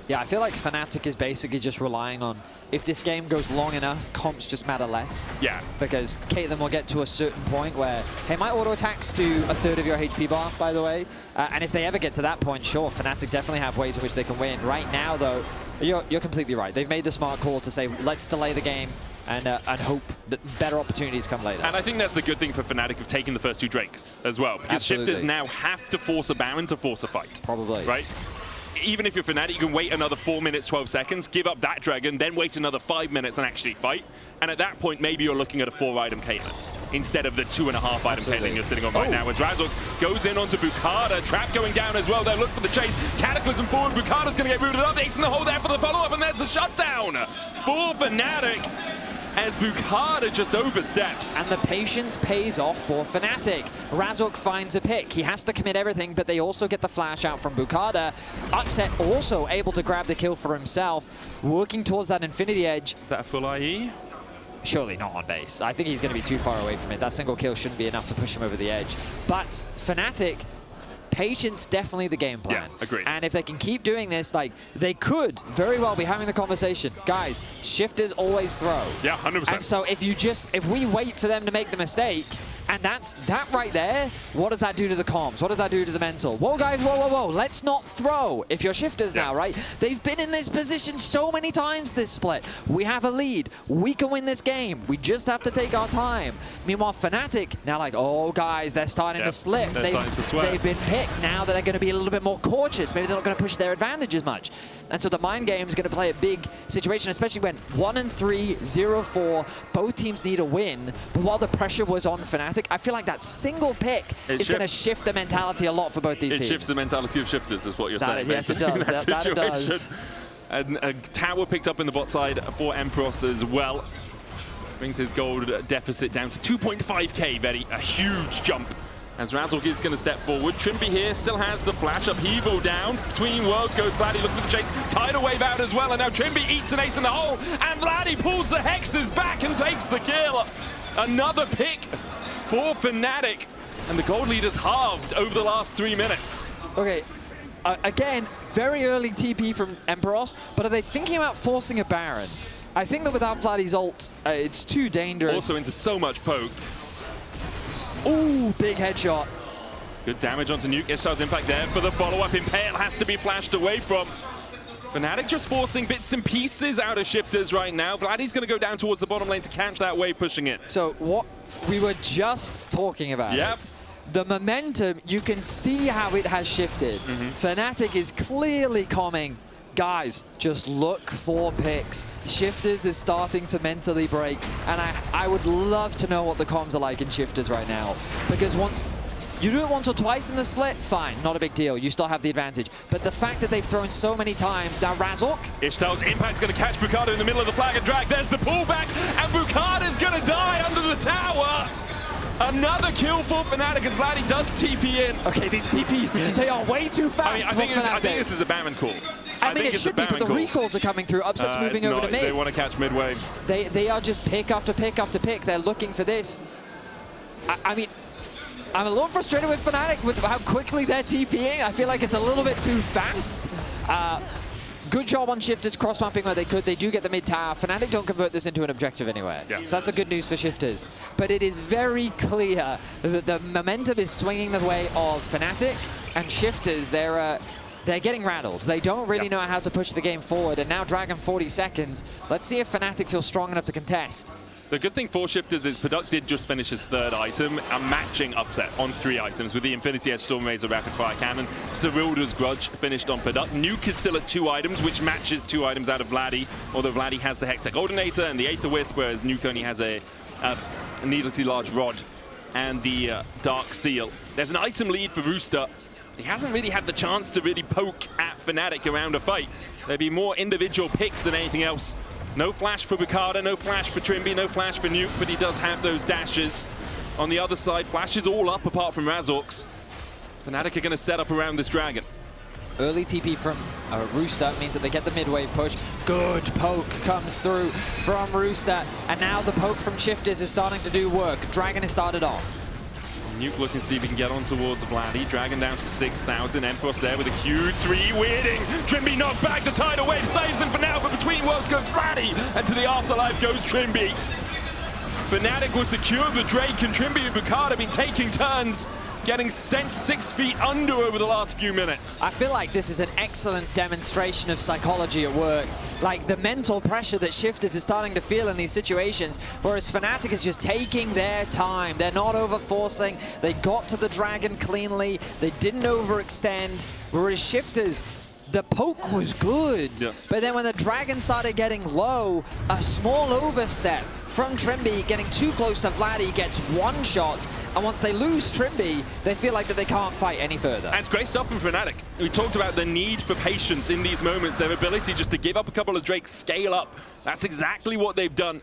Yeah, I feel like Fnatic is basically just relying on, if this game goes long enough, comps just matter less. Yeah. Because Caitlyn will get to a certain point where, hey, my auto attacks do a third of your HP bar, by the way. And if they ever get to that point, sure, Fnatic definitely have ways in which they can win. Right now, though, you're completely right. They've made the smart call to say, let's delay the game and hope that better opportunities come later. And I think that's the good thing for Fnatic of taking the first 2 Drakes as well. Because Absolutely. Shifters now have to force a Baron to force a fight. Probably. Right? Even if you're Fnatic, you can wait another 4 minutes, 12 seconds, give up that Dragon, then wait another 5 minutes and actually fight. And at that point, maybe you're looking at a 4-item Caitlyn instead of the 2.5 item Caitlyn you're sitting on right now. As Razork goes in onto Boukada, trap going down as well. They're looking for the chase. Cataclysm forward. Boukada's going to get rooted up. Ace in the hole there for the follow-up, and there's the shutdown for Fnatic as Boukada just oversteps. And the patience pays off for Fnatic. Razork finds a pick. He has to commit everything, but they also get the flash out from Boukada. Upset also able to grab the kill for himself, working towards that Infinity Edge. Is that a full IE? Surely not on base. I think he's going to be too far away from it. That single kill shouldn't be enough to push him over the edge. But Fnatic, patience definitely the game plan. Yeah, agreed. And if they can keep doing this, like, they could very well be having the conversation. Guys, shifters always throw. Yeah, 100%. And so if we wait for them to make the mistake, and that right there, what does that do to the comms? What does that do to the mental? Whoa, guys, whoa, whoa, whoa. Let's not throw if you're shifters now, right? They've been in this position so many times this split. We have a lead. We can win this game. We just have to take our time. Meanwhile, Fnatic, now like, oh, guys, they're starting to slip. They're starting to sweat. They've been picked. Now that they're going to be a little bit more cautious. Maybe they're not going to push their advantage as much. And so the mind game is going to play a big situation, especially when 1-3, 0-4, both teams need a win. But while the pressure was on Fnatic, I feel like that single pick is going to shift the mentality a lot for both these teams. It shifts the mentality of shifters, is what you're saying. Yes, it does. That it does. And a tower picked up in the bot side for Empyros as well. Brings his gold deficit down to 2.5k, a huge jump. As Razork is going to step forward. Trymbi here still has the flash. Upheaval down. Between worlds goes Vladi looking for the chase. Tidal wave out as well. And now Trymbi eats an ace in the hole. And Vladi pulls the hexes back and takes the kill. Another pick for Fnatic. And the gold leader's halved over the last 3 minutes. Okay. Again, very early TP from Empyros. But are they thinking about forcing a Baron? I think that without Vladi's ult, it's too dangerous. Also into so much poke. Ooh, big headshot. Good damage onto Nuke. Ishtar's impact there for the follow-up. Impale has to be flashed away from. Fnatic just forcing bits and pieces out of shifters right now. Vladi's going to go down towards the bottom lane to catch that wave pushing it. So what we were just talking about. It. The momentum, you can see how it has shifted. Fnatic is clearly coming. Guys, just look for picks. Shifters is starting to mentally break, and I would love to know what the comms are like in Shifters right now. Because once you do it once or twice in the split, fine, not a big deal. You still have the advantage. But the fact that they've thrown so many times, now Razork. Ishtar's impact's going to catch Boukada in the middle of the flag and drag. There's the pullback, and Boukada's going to die under the tower. Another kill for Fnatic as Vladi does TP in. Okay, these TPs, they are way too fast I think this is a Baron call. I mean, it should be, but the recalls are coming through. Upset's moving over to mid. They want to catch mid-wave. They are just pick after pick after pick. They're looking for this. I mean, I'm a little frustrated with Fnatic with how quickly they're TPing. I feel like it's a little bit too fast. Good job on Shifters cross-mapping where they could. They do get the mid-tower. Fnatic don't convert this into an objective anywhere. So that's the good news for Shifters. But it is very clear that the momentum is swinging the way of Fnatic, and Shifters, they're getting rattled. They don't really know how to push the game forward, and now Dragon 40 seconds. Let's see if Fnatic feels strong enough to contest. The good thing for Shifters is Paduck did just finish his 3rd item, a matching upset on 3 items with the Infinity Edge Storm Razor Rapid Fire Cannon. Cyrilda's Grudge finished on Paduck. Nuke is still at 2 items, which matches 2 items out of Vladi, although Vladi has the Hextech Ordinator and the Aether Wisp, whereas Nuke only has a needlessly large rod and the Dark Seal. There's an item lead for Rooster. He hasn't really had the chance to really poke at Fnatic around a fight. There'd be more individual picks than anything else. No flash for Boukada, no flash for Trymbi, no flash for Nuke, but he does have those dashes. On the other side, flash is all up apart from Razork's. Fnatic are going to set up around this Dragon. Early TP from Rooster means that they get the mid-wave push. Good poke comes through from Rooster, and now the poke from Shifters is starting to do work. Dragon has started off. Nuke looking to see if he can get on towards Vladi. Dragon down to 6,000. Empyros there with a Q3 weirding. Trymbi knocked back. The tidal wave saves him for now, but between worlds goes Vladi, and to the afterlife goes Trymbi. Fnatic was secure of the Drake, and Trymbi and Boukada have been taking turns, getting sent 6 feet under over the last few minutes. I feel like this is an excellent demonstration of psychology at work. Like the mental pressure that Shifters is starting to feel in these situations, whereas Fnatic is just taking their time. They're not over-forcing. They got to the Dragon cleanly. They didn't overextend, whereas Shifters, the poke was good, but then when the Dragon started getting low, a small overstep from Trymbi getting too close to Vladi gets one shot, and once they lose Trymbi, they feel like that they can't fight any further. And it's great stuff from Fnatic. We talked about the need for patience in these moments, their ability just to give up a couple of Drakes, scale up. That's exactly what they've done.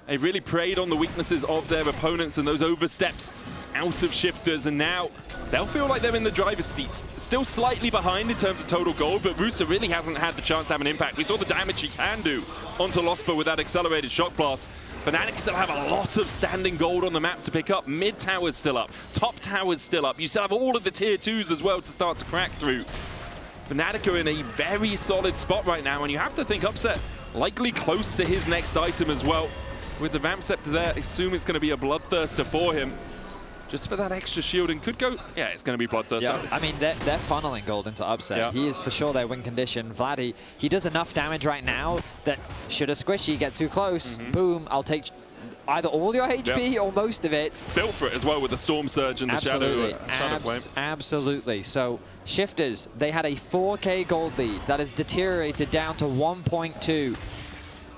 They've really preyed on the weaknesses of their opponents and those oversteps out of Shifters, and now they'll feel like they're in the driver's seats. Still slightly behind in terms of total gold, but Rooster really hasn't had the chance to have an impact. We saw the damage he can do onto Lospa with that accelerated shock blast. Fnatic still have a lot of standing gold on the map to pick up. Mid tower's still up, top tower's still up. You still have all of the tier 2s as well to start to crack through. Fnatic are in a very solid spot right now, and you have to think Upset likely close to his next item as well. With the Vamp Scepter there, assume it's going to be a Bloodthirster for him. Just for that extra shielding, could go, yeah, it's going to be Bloodthirster. Yeah, I mean, they're funneling gold into Upset. Yeah. He is for sure their win condition. Vladi, he does enough damage right now that should a squishy get too close, boom, I'll take either all your HP or most of it. Built for it as well with the Storm Surge and the Shadow Flame. Absolutely. So Shifters, they had a 4K gold lead that has deteriorated down to 1.2.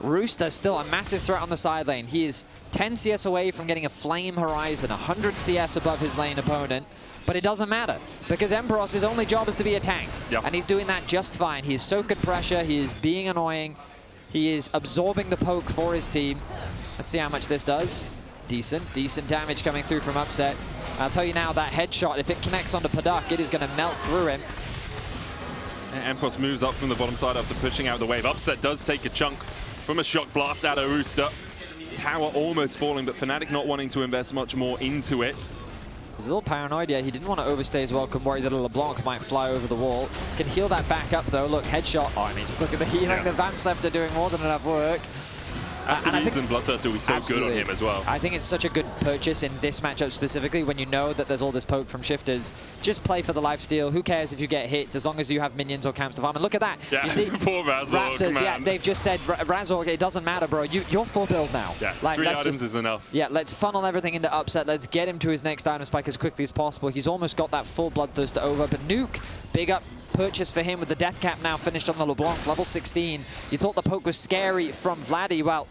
Rooster still a massive threat on the side lane. He is 10 CS away from getting a Flame Horizon, 100 CS above his lane opponent. But it doesn't matter, because Empyros' only job is to be a tank. And he's doing that just fine. He is soaking pressure, he is being annoying, he is absorbing the poke for his team. Let's see how much this does. Decent damage coming through from Upset. I'll tell you now, that headshot, if it connects onto Paduck, it is going to melt through him. Empyros moves up from the bottom side after pushing out the wave. Upset does take a chunk from a shock blast out of Rooster. Tower almost falling, but Fnatic not wanting to invest much more into it. He's a little paranoid, yeah. He didn't want to overstay his welcome, worried that a LeBlanc might fly over the wall. Can heal that back up, though. Look, headshot. Oh, I mean, just look at the healing. The Vamp Scepter doing more than enough work. That's the reason Bloodthirster will be so good on him as well. I think it's such a good purchase in this matchup specifically when you know that there's all this poke from Shifters. Just play for the lifesteal. Who cares if you get hit as long as you have minions or camps to farm. And look at that. Yeah, you see, poor Razork, Raptors, man. yeah, they've just said, Razork, it doesn't matter, bro. You're full build now. Yeah, like, 3 items is enough. Yeah, let's funnel everything into Upset. Let's get him to his next item spike as quickly as possible. He's almost got that full Bloodthirster over. But Nuke, big up purchase for him with the death cap now finished on the LeBlanc, level 16. You thought the poke was scary from Vladi. Well,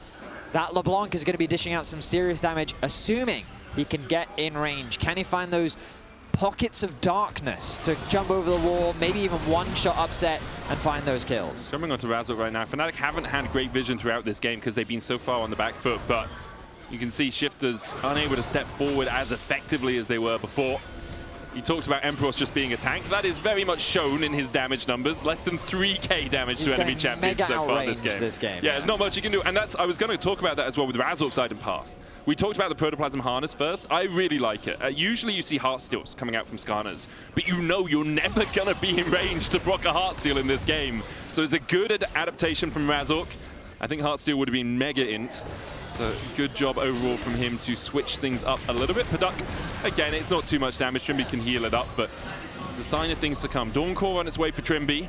that LeBlanc is going to be dishing out some serious damage, assuming he can get in range. Can he find those pockets of darkness to jump over the wall, maybe even one-shot Upset and find those kills? Coming on to Razork right now, Fnatic haven't had great vision throughout this game because they've been so far on the back foot, but you can see Shifters unable to step forward as effectively as they were before. He talks about Empyros just being a tank. That is very much shown in his damage numbers. Less than 3k damage to enemy champions so far this game. Yeah, there's not much you can do. And that's, I was going to talk about that as well with Razork's item pass. We talked about the Protoplasm Harness first. I really like it. Usually you see Heartsteals coming out from Skarners, but you know you're never going to be in range to proc a Heartsteel in this game. So it's a good adaptation from Razork. I think Heartsteel would have been mega int. So good job overall from him to switch things up a little bit. Paduck, again, it's not too much damage. Trymbi can heal it up, but the sign of things to come. Dawncore on its way for Trymbi.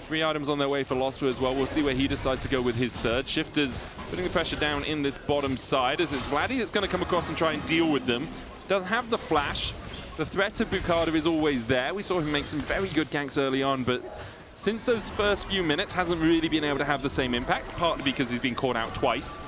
3 items on their way for Lospa as well. We'll see where he decides to go with his third. Shifters putting the pressure down in this bottom side as it's Vladi that's going to come across and try and deal with them. Doesn't have the flash. The threat of Boukada is always there. We saw him make some very good ganks early on, but since those first few minutes hasn't really been able to have the same impact, partly because he's been caught out twice,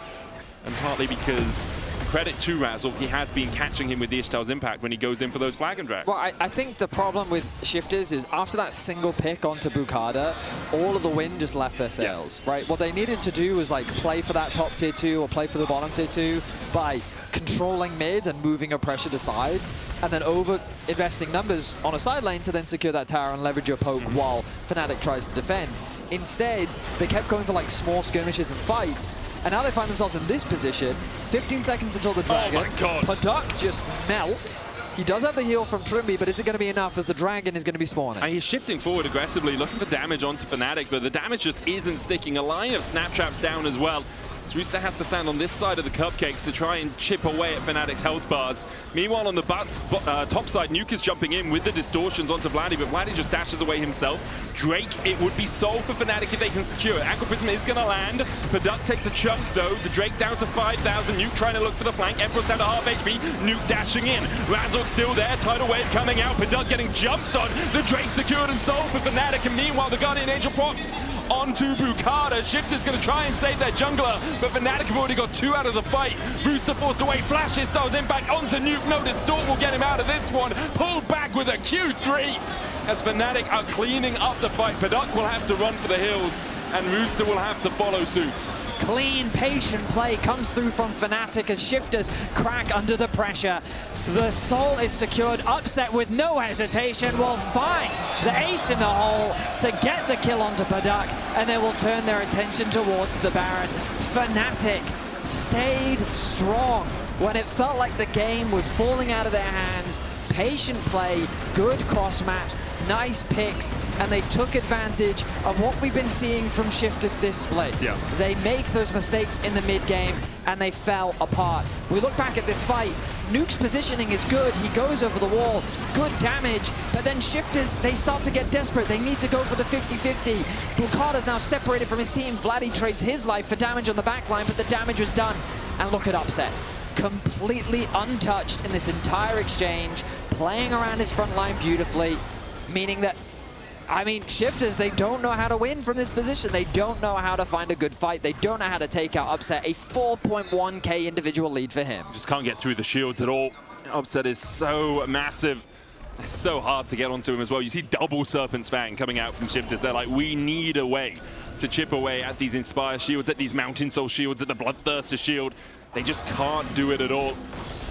and partly because, credit to Razork, he has been catching him with the Ishtal's impact when he goes in for those flag and drags. Well, I think the problem with Shifters is after that single pick onto Boukada, all of the wind just left their sails, right? What they needed to do was like play for that top tier 2 or play for the bottom tier 2 by controlling mid and moving a pressure to sides, and then over-investing numbers on a side lane to then secure that tower and leverage your poke while Fnatic tries to defend. Instead, they kept going for like small skirmishes and fights, and now they find themselves in this position. 15 seconds until the dragon. Oh my God. Paduck just melts. He does have the heal from Trymbi, but is it going to be enough as the Dragon is going to be spawning? And he's shifting forward aggressively, looking for damage onto Fnatic, but the damage just isn't sticking. A line of snap traps down as well. So Rooster has to stand on this side of the cupcakes to try and chip away at Fnatic's health bars. Meanwhile, on the top side, Nuke is jumping in with the distortions onto Vladi, but Vladi just dashes away himself. Drake, it would be solved for Fnatic if they can secure it. Aqua Prism is going to land. Paduck takes a chunk, though. The Drake down to 5,000. Nuke trying to look for the flank. Empyros down to half HP. Nuke dashing in. Razork still there. Tidal Wave coming out. Paduck getting jumped on. The Drake secured and solved for Fnatic. And meanwhile, the Guardian Angel propped onto Boukada. Shifters going to try and save their jungler, but Fnatic have already got 2 out of the fight. Rooster forced away, flashes, throws impact onto Nuke. No, Distort will get him out of this one. Pulled back with a Q3 as Fnatic are cleaning up the fight. Paduck will have to run for the hills, and Rooster will have to follow suit. Clean, patient play comes through from Fnatic as Shifters crack under the pressure. The soul is secured, Upset with no hesitation will find the ace in the hole to get the kill onto Paduck, and they will turn their attention towards the Baron. Fnatic stayed strong when it felt like the game was falling out of their hands. Patient play, good cross maps, nice picks, and they took advantage of what we've been seeing from Shifters this split. Yeah. They make those mistakes in the mid game and they fell apart. We look back at this fight, Nuke's positioning is good, he goes over the wall, good damage, but then Shifters, they start to get desperate, they need to go for the 50-50. Boukada's now separated from his team, Vladi trades his life for damage on the back line, but the damage was done. And look at Upset, completely untouched in this entire exchange, playing around his front line beautifully, meaning that, I mean, Shifters, they don't know how to win from this position. They don't know how to find a good fight. They don't know how to take out Upset. A 4.1k individual lead for him. Just can't get through the shields at all. Upset is so massive. It's so hard to get onto him as well. You see double Serpent's Fang coming out from Shifters. They're like, we need a way to chip away at these Inspire shields, at these Mountain Soul shields, at the Bloodthirster shield. They just can't do it at all.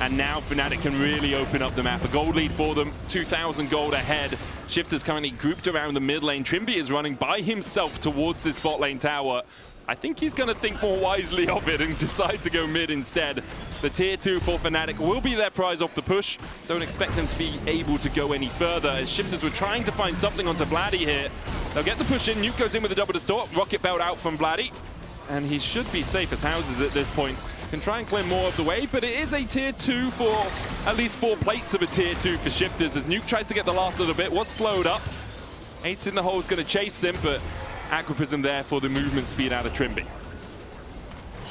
And now Fnatic can really open up the map. A gold lead for them, 2,000 gold ahead. Shifters currently grouped around the mid lane. Trymbi is running by himself towards this bot lane tower. I think he's going to think more wisely of it and decide to go mid instead. The tier 2 for Fnatic will be their prize off the push. Don't expect them to be able to go any further as Shifters were trying to find something onto Vladi here. They'll get the push in. Nuke goes in with a double distort. Rocket belt out from Vladi. And he should be safe as houses at this point. Can try and clear more of the wave, but it is a tier 2 for at least 4 plates of a tier 2 for Shifters as Nuke tries to get the last little bit. Was slowed up. Ace in the hole is going to chase him, but Aqua Prism there for the movement speed out of Trymbi.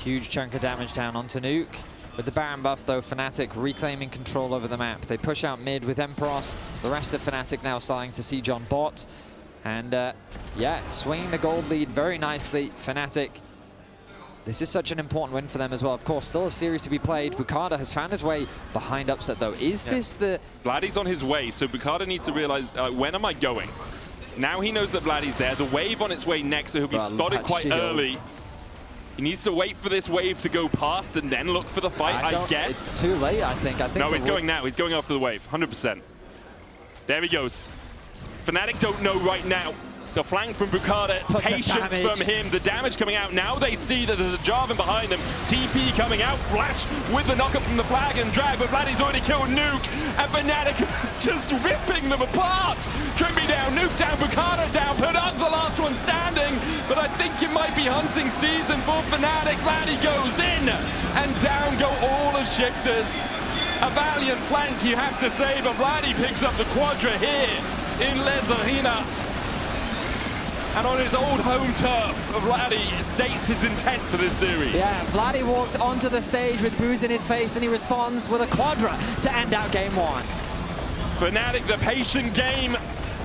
Huge chunk of damage down onto Nuke. With the Baron buff though, Fnatic reclaiming control over the map. They push out mid with Empyros. The rest of Fnatic now starting to siege on bot. And yeah, swinging the gold lead very nicely. Fnatic, this is such an important win for them as well. Of course, still a series to be played. Boukada has found his way behind Upset though. Is this the... Vladi's on his way, so Boukada needs to realize, when am I going? Now he knows that Vladi's there. The wave on its way next, so he'll be spotted quite early. He needs to wait for this wave to go past and then look for the fight, I guess. It's too late, I think. No, he's going now. He's going after the wave, 100%. There he goes. Fnatic don't know right now. The flank from Boukada, patience from him. The damage coming out. Now they see that there's a Jarvan behind them. TP coming out. Flash with the knockup from the flag and drag, but Vladi's already killed Nuke. And Fnatic just ripping them apart. Trymbi down, Nuke down, Boukada down. Paduck the last one standing. But I think it might be hunting season for Fnatic. Vladi goes in. And down go all of Shifters. A valiant flank, you have to say, but Vladi picks up the quadra here in Les Arena. And on his old home turf, Vladi states his intent for this series. Yeah, Vladi walked onto the stage with booze in his face and he responds with a quadra to end out game 1. Fnatic, the patient game,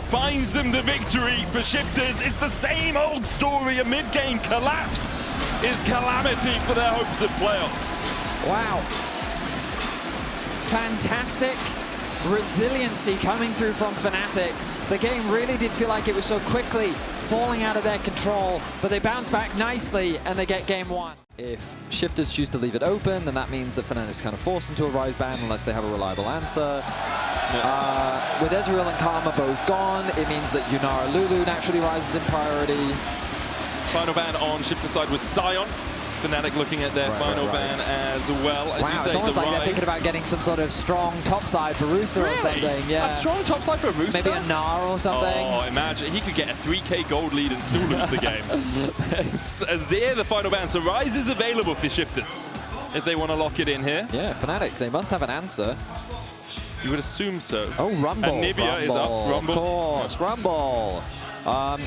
finds them the victory. For Shifters, it's the same old story. A mid-game collapse is calamity for their hopes of playoffs. Wow. Fantastic resiliency coming through from Fnatic. The game really did feel like it was so quickly falling out of their control, but they bounce back nicely and they get game 1. If Shifters choose to leave it open, then that means that Fnatic's kind of forced into a rise ban unless they have a reliable answer. With Ezreal and Karma both gone, it means that Yunara Lulu naturally rises in priority. Final ban on Shifter side was Sion. Fnatic looking at their final ban as well. As Wow, you say, it's almost the like they're Rise. thinking about getting some sort of strong topside for Rooster or something. Yeah. A strong topside for Rooster? Maybe a Gnar or something. Oh, imagine. He could get a 3k gold lead and still lose the game. Azir, the final ban. So Rise is available for Shifters if they want to lock it in here. Yeah, Fnatic, they must have an answer. You would assume so. Oh, Rumble. And Nivea is up. Rumble. Of course, Rumble.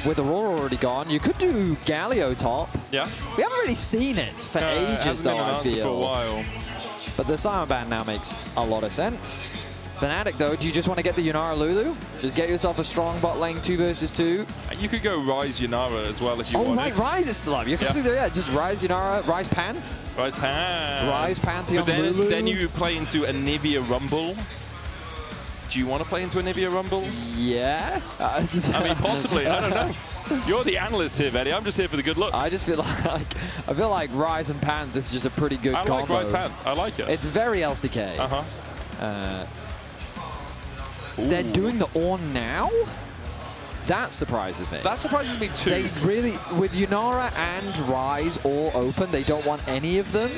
With Aurora already gone, you could do Galio top. Yeah. We haven't really seen it for ages, though, I feel. For a while. But the Simon ban now makes a lot of sense. Fnatic, though, do you just want to get the Yunara Lulu? Just get yourself a strong bot lane 2 versus 2. You could go Rise Yunara as well if you wanted. Oh, right, Rise is still up. You can do that. Just Rise Yunara, Rise Panth. Rise Panth. Rise Pantheon But Lulu. then you play into a Nivea Rumble. Do you want to play into a Nivea Rumble? Yeah. I mean, possibly. I don't know. You're the analyst here, Vedi. I'm just here for the good looks. I just feel like Rise and Panth is just a pretty good combo. I like Rise Panth. I like it. It's very LCK. They're doing the Ornn now? That surprises me. That surprises me too. They really, with Yunara and Rise all open, they don't want any of them.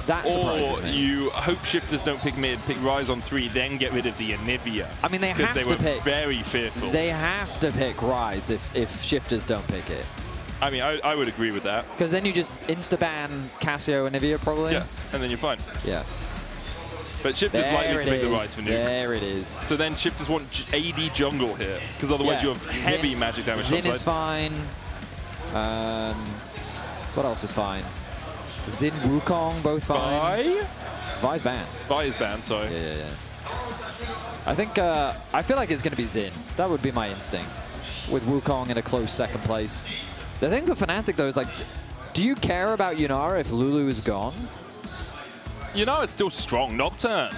That surprises me. Or you hope Shifters don't pick mid, pick Rise on 3, then get rid of the Anivia. I mean, they have to pick. Because they were very fearful. They have to pick Rise if Shifters don't pick it. I mean, I would agree with that. Because then you just insta-ban Cassio and Anivia, probably. Yeah, and then you're fine. Yeah. But Shifters likely to pick the Rise for nuke. There it is. So then Shifters want AD jungle here, because otherwise you have heavy magic damage. Xin is fine. What else is fine? Xin, Wukong, both fine. Vi's banned. Vi is banned, sorry. Yeah. I think, I feel like it's going to be Xin. That would be my instinct. With Wukong in a close second place. The thing for Fnatic, though, is like, do you care about Yunara if Lulu is gone? It's still strong. Nocturne.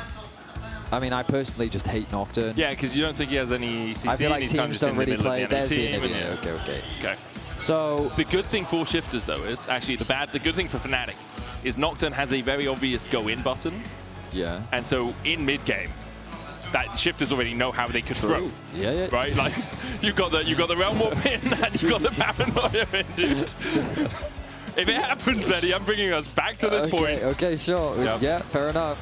I mean, I personally just hate Nocturne. Yeah, because you don't think he has any CC. I feel like teams don't really play. There's the team, Anivia. Okay. So the good thing for Shifters, though, is actually the good thing for Fnatic is Nocturne has a very obvious go-in button. Yeah. And so in mid-game, that Shifters already know how they could throw. Yeah. Right? Like you got the Realm Warp in and you got the Paranoia in, dude. If it happens, Vedi, I'm bringing us back to this point. Okay, sure. Yeah, fair enough.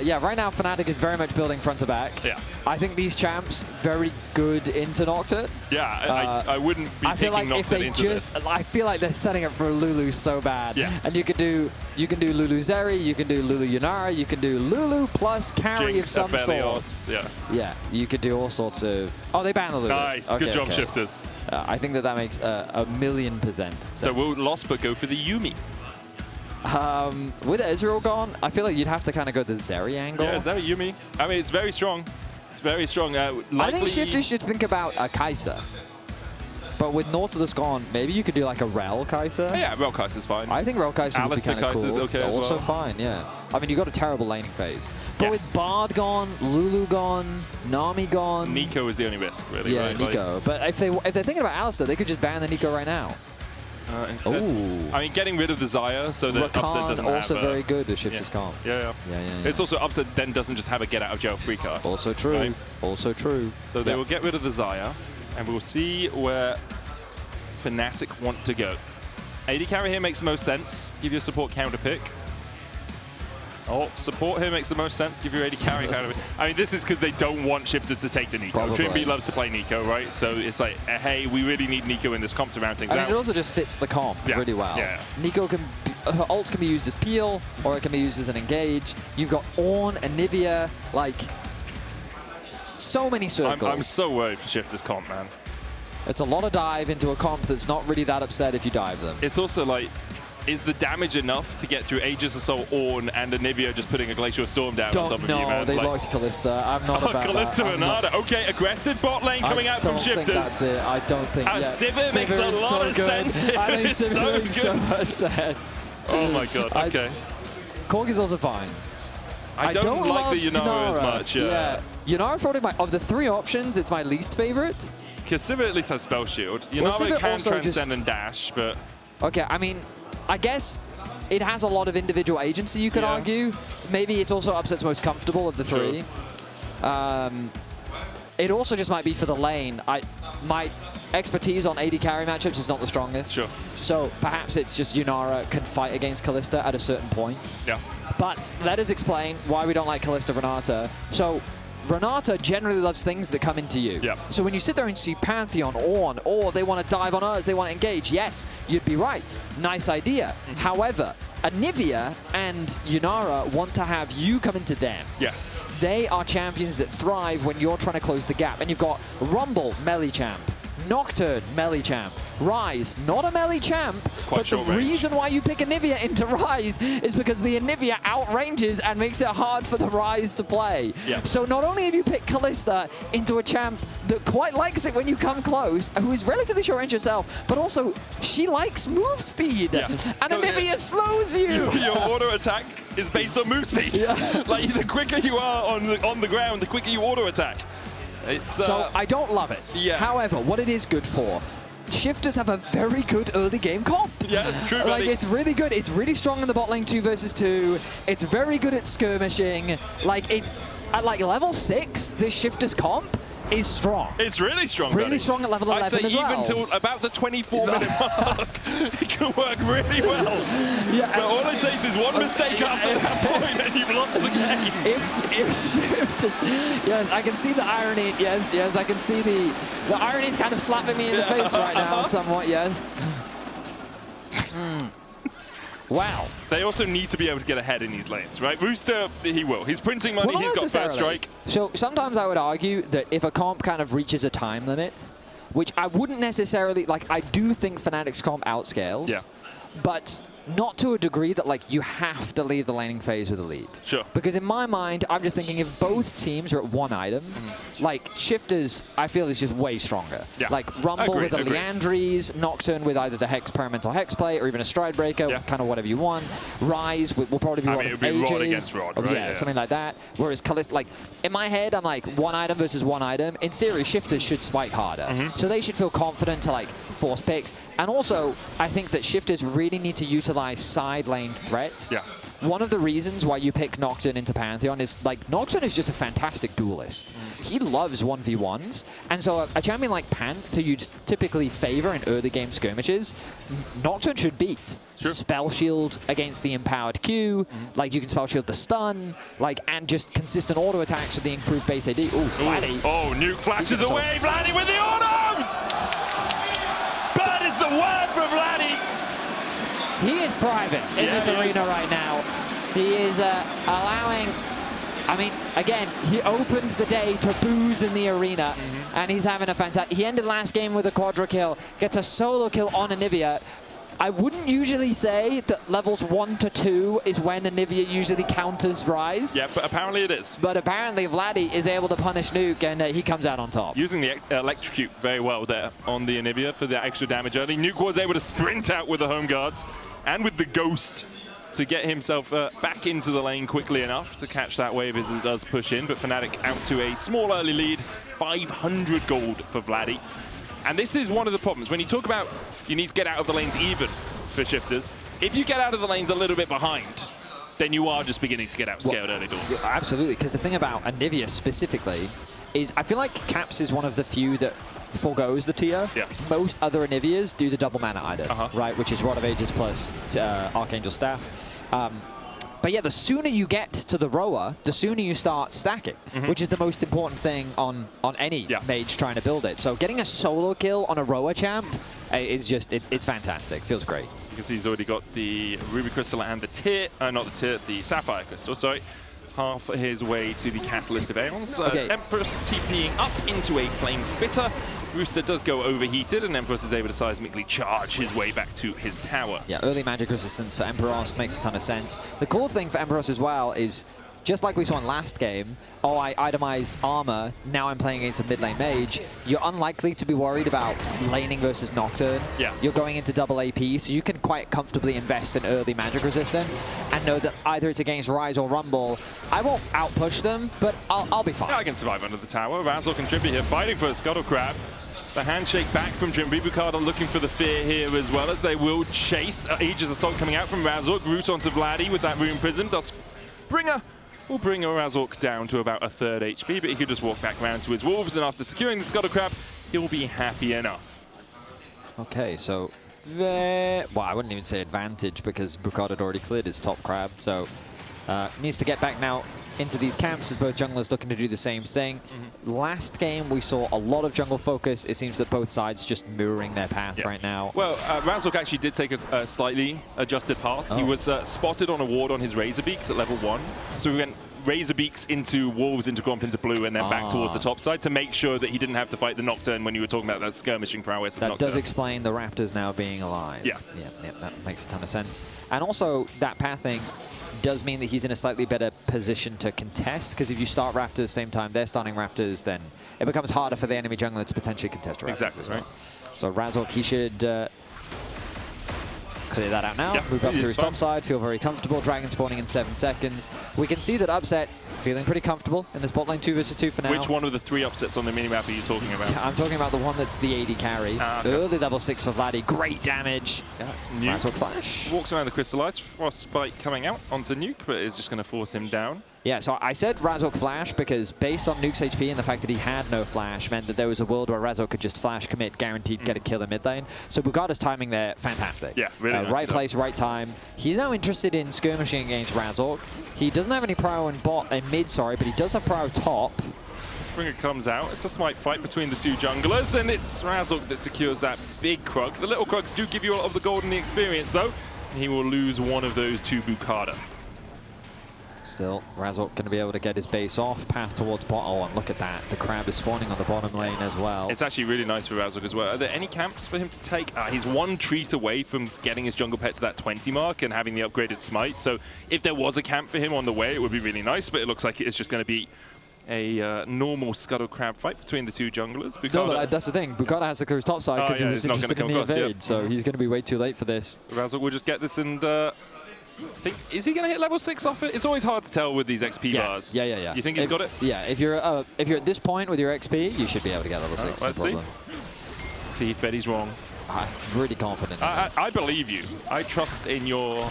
Yeah, right now Fnatic is very much building front to back. Yeah. I think these champs very good into Nocturne. Yeah, I wouldn't be picking Nocturne into this. I feel like they're setting up for Lulu so bad. Yeah. And you can do Lulu Zeri, you can do Lulu Yunara, you can do Lulu plus carry Jinx, of some Aphelios, sort. Yeah, you could do all sorts of... Oh, they banned the Lulu. Nice, good job, Shifters. I think that makes a million% sense. So will Lospa go for the Yuumi? With Ezreal gone, I feel like you'd have to kind of go the Zeri angle. Yeah, Zeri, Yuumi. I mean, it's very strong. It's very strong. I think Shifters should think about a Kai'Sa. But with Nautilus gone, maybe you could do like a Rel Kai'Sa. Oh, yeah, Rel Kai'Sa's fine. I think Rel Kai'Sa would be kind of cool. Okay also as well. fine, yeah. I mean, you got a terrible laning phase. But with Bard gone, Lulu gone, Nami gone... Nico is the only risk, really. Yeah, right? Nico. But if they're thinking about Alistar, they could just ban the Nico right now. Instead, I mean, getting rid of the Xayah so that Upset doesn't also have very good. The Shifters can't. Yeah. It's also Upset then doesn't just have a get out of jail free card. Also true. Right? Also true. So they will get rid of the Xayah, and we'll see where Fnatic want to go. AD carry here makes the most sense. Give you a support counter pick. Oh, support here makes the most sense. Give your AD carry counter pick. I mean, this is because they don't want Shifters to take the Nico. Trymbi loves to play Nico, right? So it's like, hey, we really need Nico in this comp to round things out. I mean, it also just fits the comp really well. Yeah. Nico can, her ult can be used as peel, or it can be used as an engage. You've got Ornn and Nivea, like, so many circles. I'm so worried for Shifters comp, man. It's a lot of dive into a comp that's not really that upset if you dive them. It's also like, is the damage enough to get through Aegis Assault, Ornn, and Anivia just putting a Glacial Storm down on top of you, man? They locked Kalista. I'm not about Kalista that. and Nada. Okay, aggressive bot lane coming out from Shifters. That's it. I don't think. Sivir makes a lot of sense. I think Sivir makes so much sense. Oh my god, okay. Korg is also fine. I don't like the Yunara as much. Yeah. Yunara probably of the 3 options, it's my least favorite. Because Sivir at least has Spell Shield. Yunara can transcend and dash, but... Okay, I mean, I guess it has a lot of individual agency, you could argue. Maybe it's also Upset's most comfortable of the 3. It also just might be for the lane. expertise on AD carry matchups is not the strongest. Sure. So perhaps it's just Yunara can fight against Kalista at a certain point. Yeah. But that does explain why we don't like Kalista Renata. So Renata generally loves things that come into you. Yeah. So when you sit there and see Pantheon, Ornn, or they want to dive on us, they want to engage, yes, you'd be right. Nice idea. However, Anivia and Yunara want to have you come into them. Yes. They are champions that thrive when you're trying to close the gap. And you've got Rumble, melee champ. Nocturne, melee champ. Ryze, not a melee champ, but the reason why you pick Anivia into Ryze is because the Anivia outranges and makes it hard for the Ryze to play. Yeah. So not only have you picked Kalista into a champ that quite likes it when you come close, who is relatively short range herself, but also she likes move speed. Yeah. And Anivia slows you. Your auto attack is based on move speed. Yeah. Like, the quicker you are on the ground, the quicker you auto attack. So I don't love it. Yeah. However, what it is good for, Shifters have a very good early game comp. Yeah, it's true. Like, it's really good. It's really strong in the bot lane 2 versus 2. It's very good at skirmishing. Like, at like level 6, this Shifters comp is strong. It's really strong. Really strong at level 11 as well. I'd say even till about the 24-minute mark, it can work really well. Yeah, but all it takes is one mistake after that point and you've lost the game. If Shifters, yes, I can see the irony. Yes, I can see the irony's kind of slapping me in the face right now, somewhat. Yes. Wow. They also need to be able to get ahead in these lanes, right? Rooster, he will. He's printing money, he's got first strike. So sometimes I would argue that if a comp kind of reaches a time limit, which I wouldn't necessarily, like, I do think Fnatic's comp outscales, but not to a degree that, like, you have to leave the laning phase with a lead. Sure. Because in my mind, I'm just thinking if both teams are at one item, like, Shifters, I feel is just way stronger. Yeah. Like, Rumble with a Leandries, Nocturne with either the Hex Paramento Hex play or even a Stride Breaker, kind of whatever you want. Ryze will probably be one of AJ's. Rod against Rod, right? Yeah, something like that. Whereas Kalista, like, in my head, I'm like, one item versus one item. In theory, Shifters should spike harder. So they should feel confident to, like, force picks. And also, I think that Shifters really need to utilize side lane threats. Yeah. One of the reasons why you pick Nocturne into Pantheon is, like, Nocturne is just a fantastic duelist. He loves 1v1s. And so a champion like Panth, who you'd typically favor in early game skirmishes, Nocturne should beat. Sure. Spell shield against the empowered Q, like you can spell shield the stun, like, and just consistent auto attacks with the improved base AD. Ooh, Vladi. Oh, Nuke flashes away, Vladi with the autos! Bird is the word for Vladi! He is thriving in this arena right now. He is allowing, I mean, again, he opened the day to booze in the arena, and he's having a fantastic, he ended last game with a quadra kill, gets a solo kill on Anivia. I wouldn't usually say that levels 1 to 2 is when Anivia usually counters Ryze. Yeah, but apparently it is. But apparently Vladi is able to punish Nuke, and he comes out on top. Using the electrocute very well there on the Anivia for the extra damage early. Nuke was able to sprint out with the home guards and with the Ghost to get himself back into the lane quickly enough to catch that wave as it does push in. But Fnatic out to a small early lead, 500 gold for Vladi. And this is one of the problems. When you talk about you need to get out of the lanes even for Shifters, if you get out of the lanes a little bit behind, then you are just beginning to get outscaled early doors. Yeah, absolutely, because the thing about Anivia specifically is I feel like Caps is one of the few that forgoes the tier. Yeah. Most other Anivias do the double mana item, right, which is Rod of Ages plus Archangel Staff. But yeah, the sooner you get to the rower, the sooner you start stacking, which is the most important thing on any mage trying to build it. So getting a solo kill on a rower champ is just, it's fantastic. Feels great. You can see he's already got the Ruby Crystal and the Tear, not the Tear, the Sapphire Crystal, sorry. Half his way to the Catalyst of Aeons. Empyros TPing up into a Flame Spitter. Rooster does go overheated, and Empyros is able to seismically charge his way back to his tower. Yeah, early magic resistance for Empyros makes a ton of sense. The cool thing for Empyros as well is, just like we saw in last game, I itemize armor, now I'm playing against a mid lane mage, you're unlikely to be worried about laning versus Nocturne. Yeah. You're going into double AP, so you can quite comfortably invest in early magic resistance and know that either it's against Ryze or Rumble, I won't outpush them, but I'll be fine. Yeah, I can survive under the tower. Razork and Trymbi here fighting for a Scuttle Crab. The handshake back from Trymbi. Boukada looking for the fear here as well, as they will chase. Aegis Assault coming out from Razork. Root onto Vladi with that Rune Prism. Will bring Razork down to about a third HP, but he could just walk back around to his wolves, and after securing the Scuttle Crab, he'll be happy enough. Okay, so well, I wouldn't even say advantage because Boukada had already cleared his top crab, so needs to get back now into these camps as both junglers looking to do the same thing. Last game we saw a lot of jungle focus. It seems that both sides just mirroring their path right now. Well, Razork actually did take a slightly adjusted path. He was spotted on a ward on his Razorbeaks at level 1, so we went Razorbeaks into Wolves, into Gromp, into Blue, and then back towards the top side to make sure that he didn't have to fight the Nocturne when you were talking about that skirmishing prowess of Nocturne. That does explain the Raptors now being alive. Yeah, that makes a ton of sense. And also, that pathing does mean that he's in a slightly better position to contest, because if you start Raptors at the same time they're starting Raptors, then it becomes harder for the enemy jungler to potentially contest Raptors. Exactly, right. So Razork, he should clear that out now, move up through his top side, feel very comfortable. Dragon spawning in 7 seconds. We can see that Upset feeling pretty comfortable in this bot lane 2 versus 2 for now. Which one of the 3 upsets on the minimap are you talking about? I'm talking about the one that's the AD carry. Early level 6 for Vladi, great damage. Razork flash. Walks around the Crystallized, Frostbite coming out onto Nuke, but is just going to force him down. Yeah, so I said Razork flash because based on Nuke's HP and the fact that he had no flash meant that there was a world where Razork could just flash, commit, guaranteed get a kill in mid lane. So Boukada's timing there, fantastic. Yeah, really nice. Right place, right time. He's now interested in skirmishing against Razork. He doesn't have any prio in mid, sorry, but he does have prio top. Springer comes out. It's a smite fight between the 2 junglers, and it's Razork that secures that big Krug. The little Krugs do give you a lot of the gold and the experience, though, and he will lose one of those to Boukada. Still, Razork going to be able to get his base off, path towards bot. Oh, and look at that. The crab is spawning on the bottom lane as well. It's actually really nice for Razork as well. Are there any camps for him to take? He's 1 treat away from getting his jungle pet to that 20 mark and having the upgraded smite. So if there was a camp for him on the way, it would be really nice, but it looks like it's just going to be a normal scuttle crab fight between the 2 junglers. Boukada, no, but that's the thing. Boukada has to clear his top side because he was interested in the invade, so he's going to be way too late for this. Razork will just get this and... is he going to hit level 6 off it? It's always hard to tell with these XP bars. Yeah. You think he's got it? Yeah, if you're at this point with your XP, you should be able to get level 6. Let's see. See if Fedi's wrong. I'm really confident. I believe you. I trust in your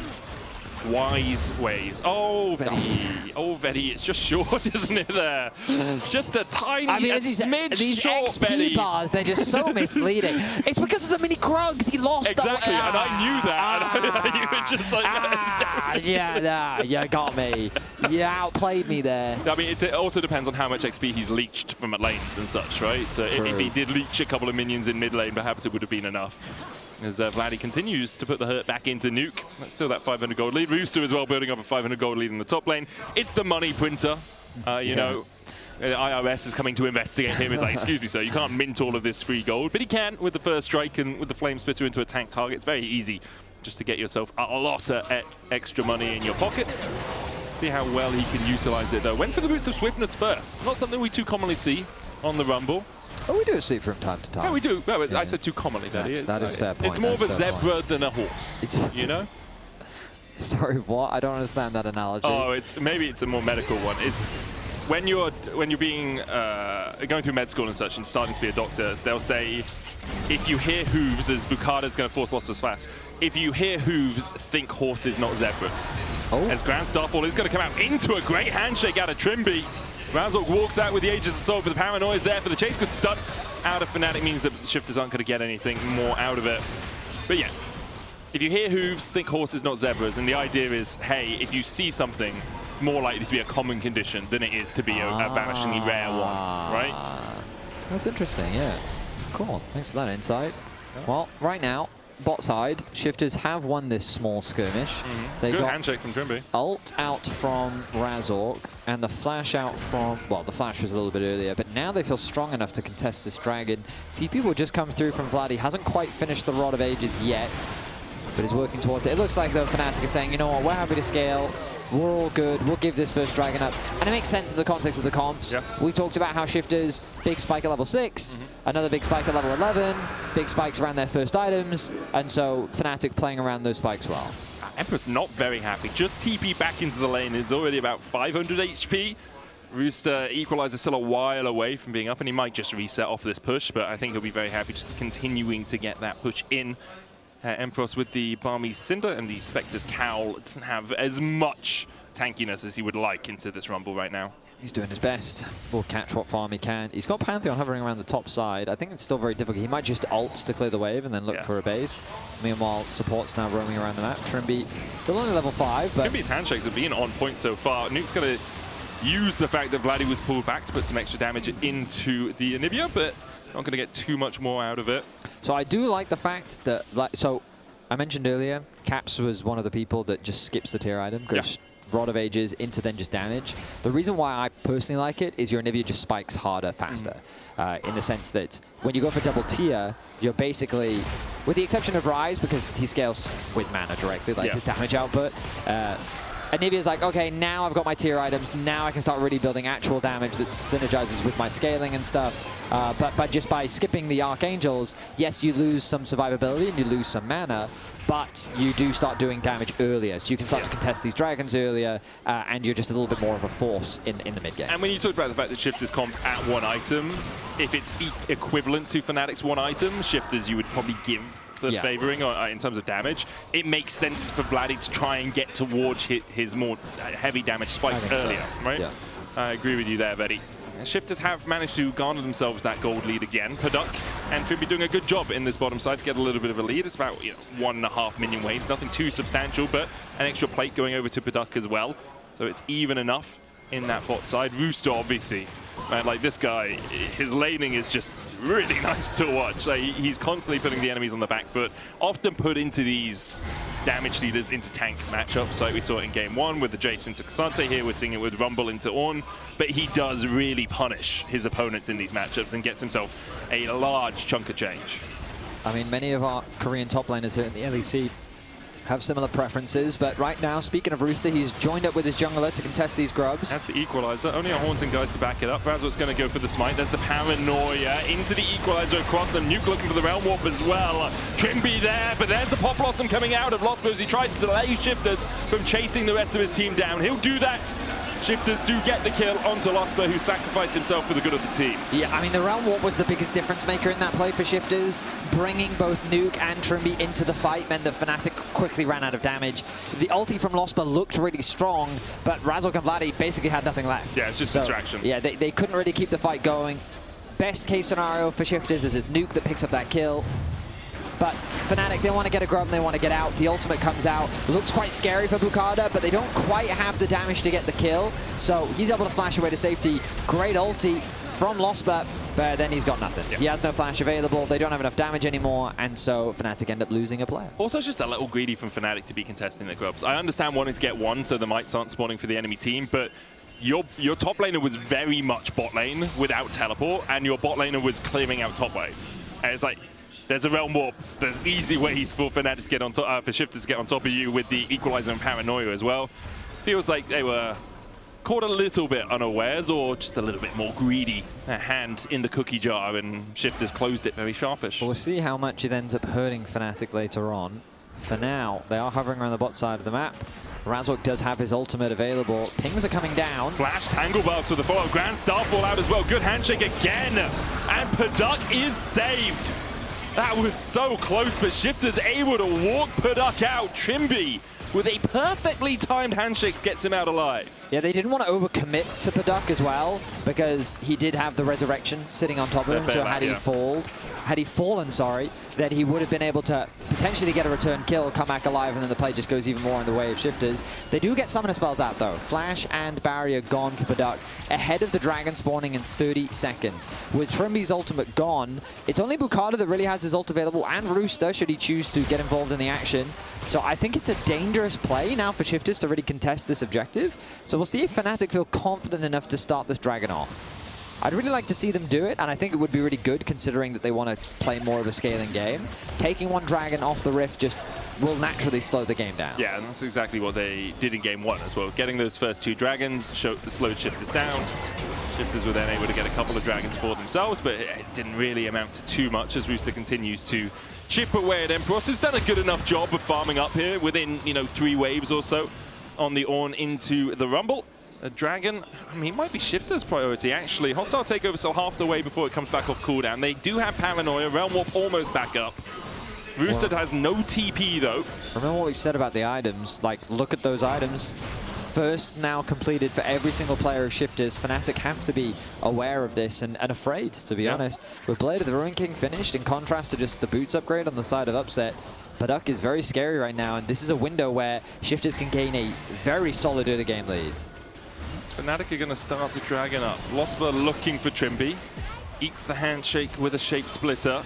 wise ways. Oh, Vedi. Oh, Vedi. It's just short, isn't it, there? It's just a tiny smidge these short, XP Vedi. bars, they're just so misleading. It's because of the mini Krugs. He lost exactly, and I knew that. And you were just like, you got me. You outplayed me there. I mean, it also depends on how much XP he's leached from lanes and such, right? So if he did leech a couple of minions in mid lane, perhaps it would have been enough. As Vladi continues to put the hurt back into Nuke. That's still that 500 gold lead. Rooster as well building up a 500 gold lead in the top lane. It's the money printer. You know, IRS is coming to investigate him. It's like, excuse me, sir, you can't mint all of this free gold. But he can with the first strike and with the Flame Splitter into a tank target. It's very easy just to get yourself a lot of extra money in your pockets. See how well he can utilize it, though. Went for the Boots of Swiftness first. Not something we too commonly see on the Rumble. Oh, we do see it from time to time. Yeah, we do. Well, I said too commonly. That is fair point. It's more of a zebra than a horse, you know? Sorry, what? I don't understand that analogy. Oh, maybe it's a more medical one. It's when you're being going through med school and such and starting to be a doctor, they'll say if you hear hooves, as Boukada's going to force Lospa's flash, if you hear hooves, think horses, not zebras. Oh. As Grand Starfall is going to come out into a great handshake out of Trymbi. Razork walks out with the Aegis of Soul, but the paranoia is there for the chase. Good stun out of Fnatic means that Shifters aren't going to get anything more out of it. But yeah, if you hear hooves, think horses, not zebras. And the idea is, hey, if you see something, it's more likely to be a common condition than it is to be a vanishingly rare one, right? That's interesting, yeah. Cool, thanks for that insight. Well, right now, bot side, Shifters have won this small skirmish. They Good got handshake from Trymbi. Ult out from Razork, and the flash out from, well, the flash was a little bit earlier, but now they feel strong enough to contest this dragon. TP will just come through from Vladi. Hasn't quite finished the Rod of Ages yet, but is working towards it. It looks like the Fnatic is saying, you know what, we're happy to scale. We're all good. We'll give this first dragon up. And it makes sense in the context of the comps. Yeah. We talked about how Shifters, big spike at level 6, another big spike at level 11, big spikes around their first items, and so Fnatic playing around those spikes well. Emperor's not very happy. Just TP back into the lane is already about 500 HP. Rooster Equalizer still a while away from being up, and he might just reset off this push, but I think he'll be very happy just continuing to get that push in. Empyros with the Balmy Cinder and the Spectre's Cowl doesn't have as much tankiness as he would like into this Rumble right now. He's doing his best. Will catch what farm he can. He's got Pantheon hovering around the top side. I think it's still very difficult. He might just ult to clear the wave and then look for a base. Meanwhile, support's now roaming around the map. Trymbi still only level 5, but Trymbi's handshakes have been on point so far. Nuke's going to use the fact that Vladi was pulled back to put some extra damage into the Anivia, but not going to get too much more out of it. So I do like the fact that, so I mentioned earlier, Caps was one of the people that just skips the tier item, goes Rod of Ages into then just damage. The reason why I personally like it is your Anivia just spikes harder, faster. In the sense that when you go for double tier, you're basically, with the exception of Rise, because he scales with mana directly, like his damage output, Anivia's like, okay, now I've got my tier items, now I can start really building actual damage that synergizes with my scaling and stuff. But just by skipping the Archangels, yes, you lose some survivability and you lose some mana, but you do start doing damage earlier, so you can start to contest these dragons earlier, and you're just a little bit more of a force in the mid-game. And when you talked about the fact that Shifters comp at one item, if it's equivalent to Fnatic's one item, Shifters you would probably give the favoring in terms of damage. It makes sense for Vladi to try and get towards his more heavy damage spikes earlier, right? Yeah. I agree with you there, Vedi. Shifters have managed to garner themselves that gold lead again. Paduck and Trymbi doing a good job in this bottom side to get a little bit of a lead. It's about 1.5 minion waves, nothing too substantial, but an extra plate going over to Paduck as well. So it's even enough in that bot side. Rooster, obviously, man, like this guy, his laning is just really nice to watch. Like, he's constantly putting the enemies on the back foot, often put into these damage leaders into tank matchups, like we saw it in game 1 with the Jace into Cassante. Here we're seeing it with Rumble into Ornn, but he does really punish his opponents in these matchups and gets himself a large chunk of change. I mean, many of our Korean top laners here in the LEC have similar preferences, but right now, speaking of Rooster, he's joined up with his jungler to contest these grubs. That's the Equalizer. Only a Haunting guys to back it up. Razork's going to go for the smite. There's the Paranoia into the Equalizer across them. Nuke looking for the Realm Warp as well. Trymbi there, but there's the Pop Blossom coming out of Lospa as he tried to delay Shifters from chasing the rest of his team down. He'll do that. Shifters do get the kill onto Lospa, who sacrificed himself for the good of the team. Yeah, I mean, the Realm Warp was the biggest difference maker in that play for Shifters. Bringing both Nuke and Trymbi into the fight meant that Fnatic quickly ran out of damage. The ulti from Lospa looked really strong, but Razork and Vladi basically had nothing left. Yeah, it's just distraction. Yeah, they couldn't really keep the fight going. Best case scenario for Shifters is his Nuke that picks up that kill. But Fnatic, they want to get a grub and they want to get out. The ultimate comes out. Looks quite scary for Boukada, but they don't quite have the damage to get the kill. So he's able to flash away to safety. Great ulti from Lospa, but then he's got nothing. Yeah. He has no flash available. They don't have enough damage anymore, and so Fnatic end up losing a player. Also, it's just a little greedy from Fnatic to be contesting the grubs. I understand wanting to get one so the mites aren't spawning for the enemy team, but your top laner was very much bot lane without teleport, and your bot laner was clearing out top wave. And it's like, there's a Realm Warp. There's easy ways for Fnatic to get on top, for Shifters to get on top of you with the Equalizer and Paranoia as well. Feels like they were caught a little bit unawares, or just a little bit more greedy. A hand in the cookie jar, and Shifters closed it very sharpish. We'll see how much it ends up hurting Fnatic later on. For now, they are hovering around the bot side of the map. Razork does have his ultimate available. Pings are coming down. Flash Tangle Bars for the follow. Grand Starfall out as well. Good handshake again. And Paduck is saved. That was so close, but Shifters able to walk Paduck out. Trymbi with a perfectly timed handshake gets him out alive. Yeah, they didn't want to overcommit to Paduck as well, because he did have the resurrection sitting on top of him, so had he fallen, then he would have been able to potentially get a return kill, come back alive, and then the play just goes even more in the way of Shifters. They do get summoner spells out though. Flash and Barrier gone for Paduck, ahead of the dragon spawning in 30 seconds. With Trymbi's ultimate gone, it's only Boukada that really has his ult available, and Rooster should he choose to get involved in the action. So I think it's a dangerous play now for Shifters to really contest this objective. So we'll see if Fnatic feel confident enough to start this dragon off. I'd really like to see them do it, and I think it would be really good considering that they want to play more of a scaling game. Taking one dragon off the rift just will naturally slow the game down. Yeah, and that's exactly what they did in game 1 as well. Getting those first 2 dragons slowed Shifters down. Shifters were then able to get a couple of dragons for themselves, but it didn't really amount to too much as Rooster continues to chip away at Empyros, who's done a good enough job of farming up here within, 3 waves or so on the Ornn into the Rumble. A dragon, I mean, it might be Shifters' priority, actually. Hostile takeover still half the way before it comes back off cooldown. They do have Paranoia. Realm Warp almost back up. Rooster has no TP, though. Remember what we said about the items? Like, look at those items. first now completed for every single player of Shifters. Fnatic have to be aware of this and afraid, to be honest. With Blade of the Ruin King finished, in contrast to just the boots upgrade on the side of Upset, Paduck is very scary right now, and this is a window where Shifters can gain a very solid early game lead. Fnatic are going to start the Dragon up. Lospa looking for Trymbi. Eats the handshake with a shape splitter.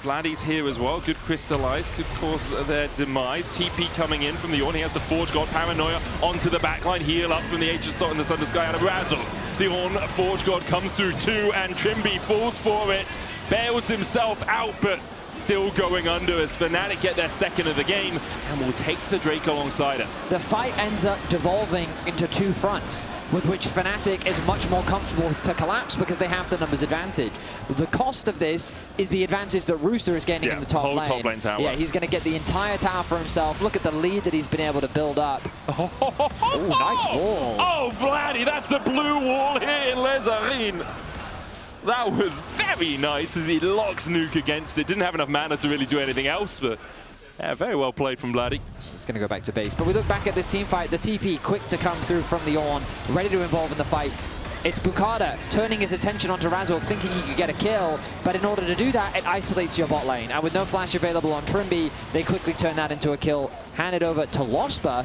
Vladi's here as well. Good crystallize. Could cause their demise. TP coming in from the Ornn. He has the Forge God Paranoia onto the backline. Heal up from the Aegis Sot in the Thunder Sky out of Razork. The Ornn Forge God comes through too, and Trymbi falls for it. Bails himself out, but still going under as Fnatic get their second of the game and will take the Drake alongside it. The fight ends up devolving into two fronts, with which Fnatic is much more comfortable to collapse because they have the numbers advantage. The cost of this is the advantage that Rooster is gaining in the top lane. Top lane tower. Yeah, he's going to get the entire tower for himself. Look at the lead that he's been able to build up. Oh, nice wall. Oh, Vladi, that's a blue wall here in Les Arènes. That was very nice as he locks Nuke against it. Didn't have enough mana to really do anything else, but yeah, very well played from Vladi. It's going to go back to base. But we look back at this team fight. The TP quick to come through from the Ornn, ready to involve in the fight. It's Boukada turning his attention onto Razork, thinking he could get a kill, but in order to do that, it isolates your bot lane. And with no flash available on Trymbi, they quickly turn that into a kill. Hand it over to Lospa.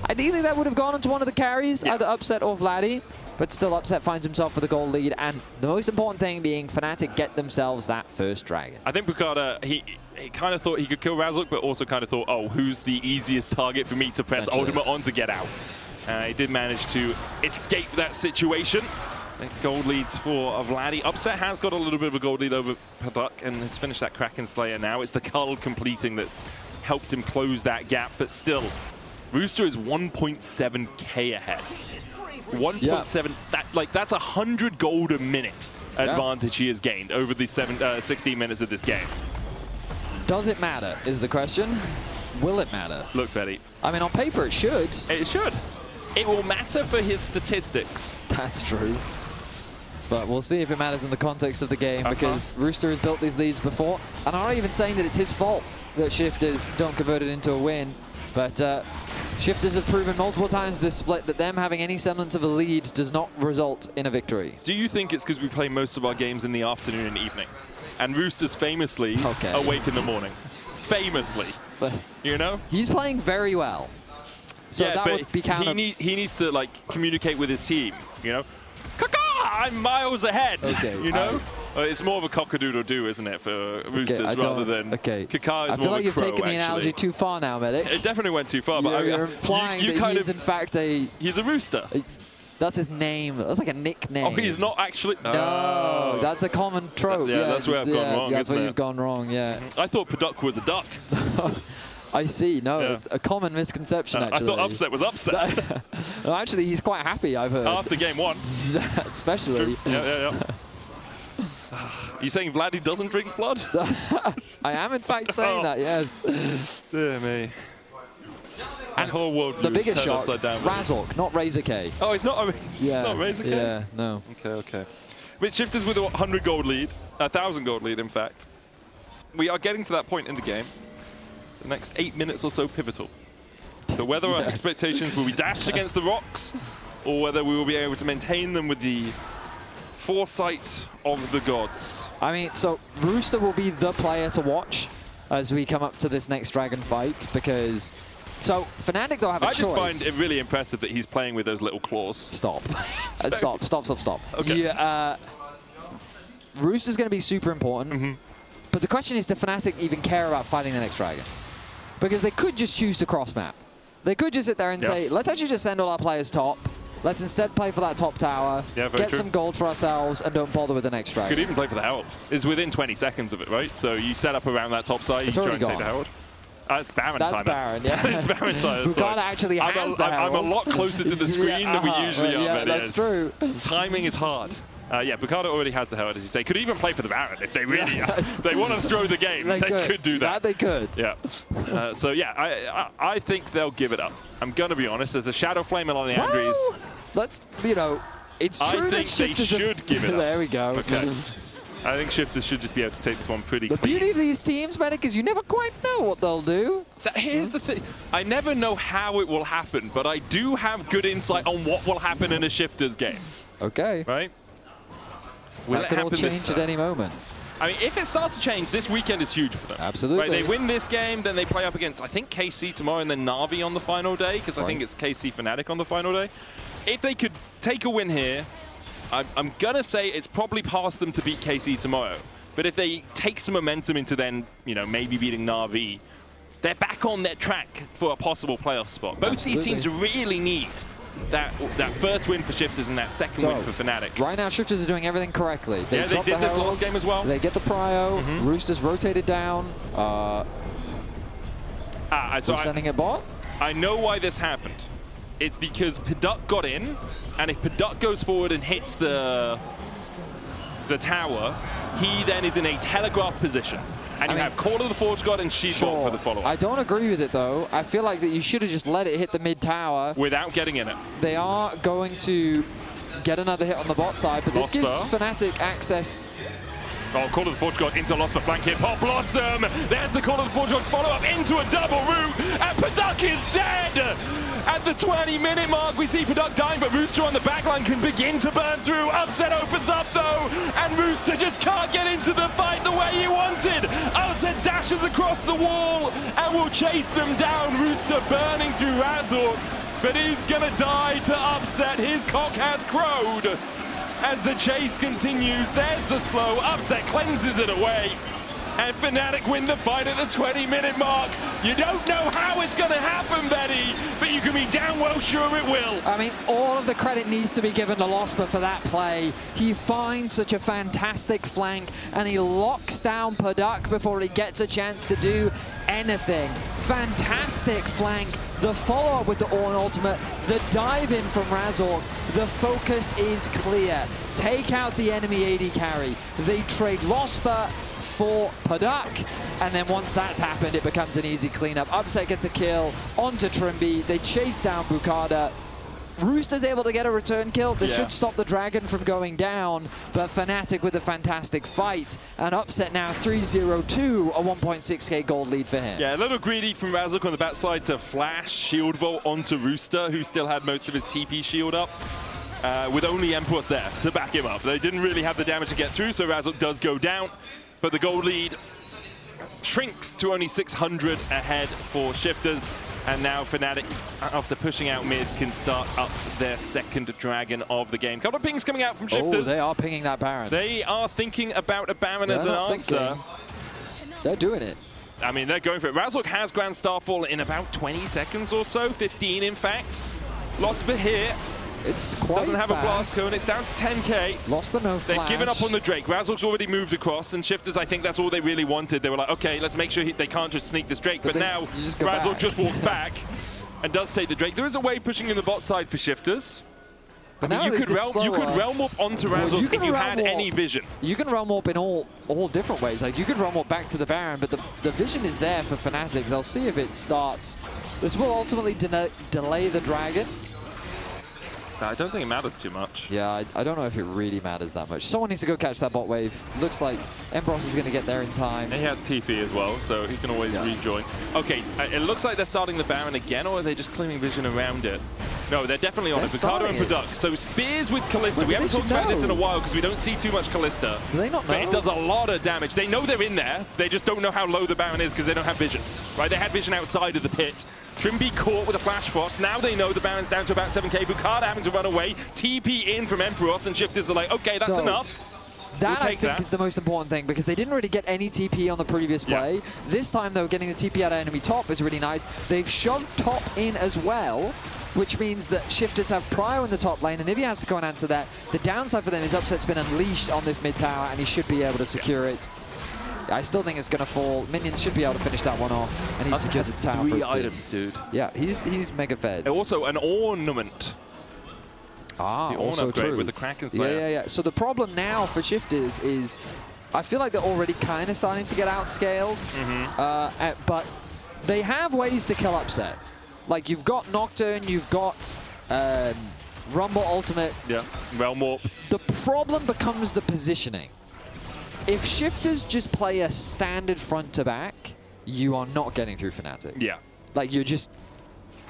Ideally, that would have gone into one of the carries, either Upset or Vladi. But still, Upset finds himself with a gold lead, and the most important thing being Fnatic get themselves that first dragon. I think Boukada, he kind of thought he could kill Razork, but also kind of thought, oh, who's the easiest target for me to press ultimate on to get out? He did manage to escape that situation. Gold leads for Vladi. Upset has got a little bit of a gold lead over Paduck and has finished that Kraken Slayer now. It's the Cull completing that's helped him close that gap, but still, Rooster is 1.7k ahead. 1.7, that's 100 gold a minute advantage he has gained over the 16 minutes of this game. Does it matter, is the question. Will it matter? Look, Vedi. I mean, on paper, it should. It should. It will matter for his statistics. That's true. But we'll see if it matters in the context of the game, because Rooster has built these leads before. And I'm not even saying that it's his fault that Shifters don't convert it into a win. But Shifters have proven multiple times this split that them having any semblance of a lead does not result in a victory. Do you think it's because we play most of our games in the afternoon and evening? And Rooster's famously awake in the morning. Famously. You know? He's playing very well. So yeah, that would be counter. He needs to, like, communicate with his team, you know? Kaka! I'm miles ahead, you know? It's more of a cock-a-doodle-doo, isn't it, for Roosters rather than Kaka is more of a crow, I feel like you've taken the analogy too far now, Medic. It definitely went too far, but you're implying that he's in fact he's a rooster. That's his name. That's like a nickname. Oh, he's not actually. No, that's a common trope. Yeah, that's where I've gone wrong. That's where you've gone wrong. Yeah. I thought Paduck was a duck. I see. No, a common misconception, actually. I thought Upset was Upset. No, actually, he's quite happy, I've heard. After game one. Especially. Yeah. Are you saying Vladi doesn't drink blood? I am, in fact, saying that, yes. Dear me. And whole world the biggest shock, down, Razork, not Razor K. Oh, it's not Razor K? Yeah, no. Okay. With Shifters with a 100 gold lead, 1,000 gold lead, in fact. We are getting to that point in the game. The next 8 minutes or so pivotal. So whether our expectations will be dashed against the rocks, or whether we will be able to maintain them with the foresight of the gods. I mean, so Rooster will be the player to watch as we come up to this next dragon fight, because so Fnatic don't have a choice. I just find it really impressive that he's playing with those little claws. Stop. Stop. Okay. Yeah, Rooster's going to be super important, but the question is, do Fnatic even care about fighting the next dragon? Because they could just choose to cross map. They could just sit there and say, let's actually just send all our players top. Let's instead play for that top tower, get some gold for ourselves, and don't bother with the next dragon. Could even play for the Herald. It's within 20 seconds of it, right? So you set up around that top side, you try and take the Herald. It's Baron time. That's Baron, yeah. It's Baron time. Boukada actually has the Herald. I'm a lot closer to the screen than we usually are. Yeah, that's true. Timing is hard. Yeah, Boukada already has the Herald, as you say. Could even play for the Baron if they really if they want to throw the game. They could do that. They could. Yeah. So yeah, I think they'll give it up. I'm going to be honest. There's a Shadow Flame on the Andres. Let's, it's true I think they should give it up. There we go. Okay. I think Shifters should just be able to take this one pretty clean. The beauty of these teams, Medic, is you never quite know what they'll do. Here's the thing. I never know how it will happen, but I do have good insight on what will happen in a Shifters game. Okay. Right? Will That could all change at any moment. I mean, if it starts to change, this weekend is huge for them. Absolutely. Right, they win this game, then they play up against, I think, KC tomorrow and then Na'Vi on the final day, because I think it's KC Fnatic on the final day. If they could take a win here, I'm going to say it's probably past them to beat KC tomorrow. But if they take some momentum into then, you know, maybe beating Na'Vi, they're back on their track for a possible playoff spot. Both these teams really need that first win for Shifters and that second win for Fnatic. Right now, Shifters are doing everything correctly. They did this last game as well. They get the prio. Rooster's rotated down. So sending it bot. I know why this happened. It's because Paduck got in, and if Paduck goes forward and hits the tower, he then is in a telegraph position. And you have Call of the Forge God and Sheepbot for the follow-up. I don't agree with it, though. I feel like that you should have just let it hit the mid tower. Without getting in it. They are going to get another hit on the bot side, but this gives Fnatic access. Oh, Call of the Forge God into Lospa flank hit. Pop Blossom! There's the Call of the Forge God follow-up into a double root, and Paduck is dead! At the 20-minute mark, we see Paduck dying, but Rooster on the backline can begin to burn through. Upset opens up, though, and Rooster just can't get into the fight the way he wanted. Upset dashes across the wall and will chase them down. Rooster burning through Razork, but he's gonna die to Upset. His cock has crowed. As the chase continues, there's the slow. Upset cleanses it away. And Fnatic win the fight at the 20-minute mark. You don't know how it's going to happen, Betty, but you can be damn well sure it will. I mean, all of the credit needs to be given to Lospa for that play. He finds such a fantastic flank, and he locks down Paduck before he gets a chance to do anything. Fantastic flank. The follow-up with the Ornn ultimate, the dive-in from Razork. The focus is clear. Take out the enemy AD carry. They trade Lospa for Paduck, and then once that's happened, it becomes an easy cleanup. Upset gets a kill onto Trymbi. They chase down Boukada. Rooster's able to get a return kill. This should stop the Dragon from going down, but Fnatic with a fantastic fight, and Upset now 3-0-2, a 1.6k gold lead for him. Yeah, a little greedy from Razork on the backside to flash Shield Vault onto Rooster, who still had most of his TP shield up. With only Empyros there to back him up. They didn't really have the damage to get through, so Razork does go down. But the gold lead shrinks to only 600 ahead for Shifters. And now Fnatic, after pushing out mid, can start up their second Dragon of the game. Couple of pings coming out from Shifters. Oh, they are pinging that Baron. They are thinking about a Baron as an answer. They're doing it. I mean, they're going for it. Razork has Grand Starfall in about 20 seconds or so, 15 in fact. Lospa here. It's quite Doesn't have fast. a blast cone. It's down to 10k. Lospa no flash. They've given up on the Drake. Razork's already moved across, and Shifters, I think that's all they really wanted. They were like, okay, let's make sure they can't just sneak this Drake. But now Razork just walks back and does take the Drake. There is a way pushing in the bot side for Shifters. But I mean, you could realm up onto Razork if you had any vision. You can realm up in all different ways. Like, you could realm up back to the Baron, but the vision is there for Fnatic. They'll see if it starts. This will ultimately delay the Dragon. I don't think it matters too much. Yeah, I don't know if it really matters that much. Someone needs to go catch that bot wave. Looks like Empyros is going to get there in time. And he has TP as well, so he can always rejoin. Okay, it looks like they're starting the Baron again, or are they just claiming vision around it? No, they're definitely on it. Boukada and Paduck. So Spears with Kalista. We haven't talked about this in a while because we don't see too much Kalista. Do they not know? But it does a lot of damage. They know they're in there. They just don't know how low the Baron is because they don't have vision. Right? They had vision outside of the pit. Trymbi caught with a Flash Frost. Now they know the Baron's down to about 7k. Boukada having to run away. TP in from Empyros, and Shifters are like, okay, that's enough. That, I think, is the most important thing, because they didn't really get any TP on the previous play. Yeah. This time, though, getting the TP out of enemy top is really nice. They've shoved top in as well, which means that Shifters have prio in the top lane, and if he has to go and answer that, the downside for them is Upset's been unleashed on this mid tower, and he should be able to secure it. I still think it's going to fall. Minions should be able to finish that one off, and he secures the tower for his items, dude. Yeah, he's mega fed. Also, an ornament. Ah, the also upgrade true. With the Kraken Slayer. Yeah. So the problem now for Shifters is, I feel like they're already kind of starting to get outscaled, but they have ways to kill Upset. Like, you've got Nocturne, you've got Rumble Ultimate. Yeah, Realm Warp. The problem becomes the positioning. If Shifters just play a standard front to back, you are not getting through Fnatic. Yeah. Like, you're just...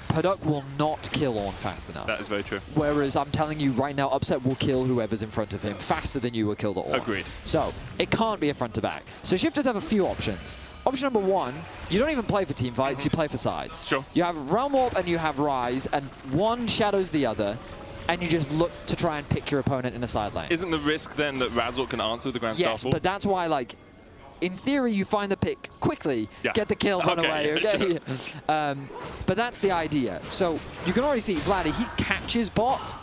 Paduck will not kill Ornn fast enough. That is very true. Whereas I'm telling you right now, Upset will kill whoever's in front of him faster than you will kill the Ornn. Agreed. So it can't be a front to back. So Shifters have a few options. Option number one, you don't even play for team fights, you play for sides. Sure. You have Realm Warp and you have Rise, and one shadows the other, and you just look to try and pick your opponent in a side lane. Isn't the risk then that Razork can answer with the Grand Yes, Starfall? but that's why, like, in theory, you find the pick quickly, get the kill, run away, okay? But that's the idea. So you can already see Vladi, he catches bot,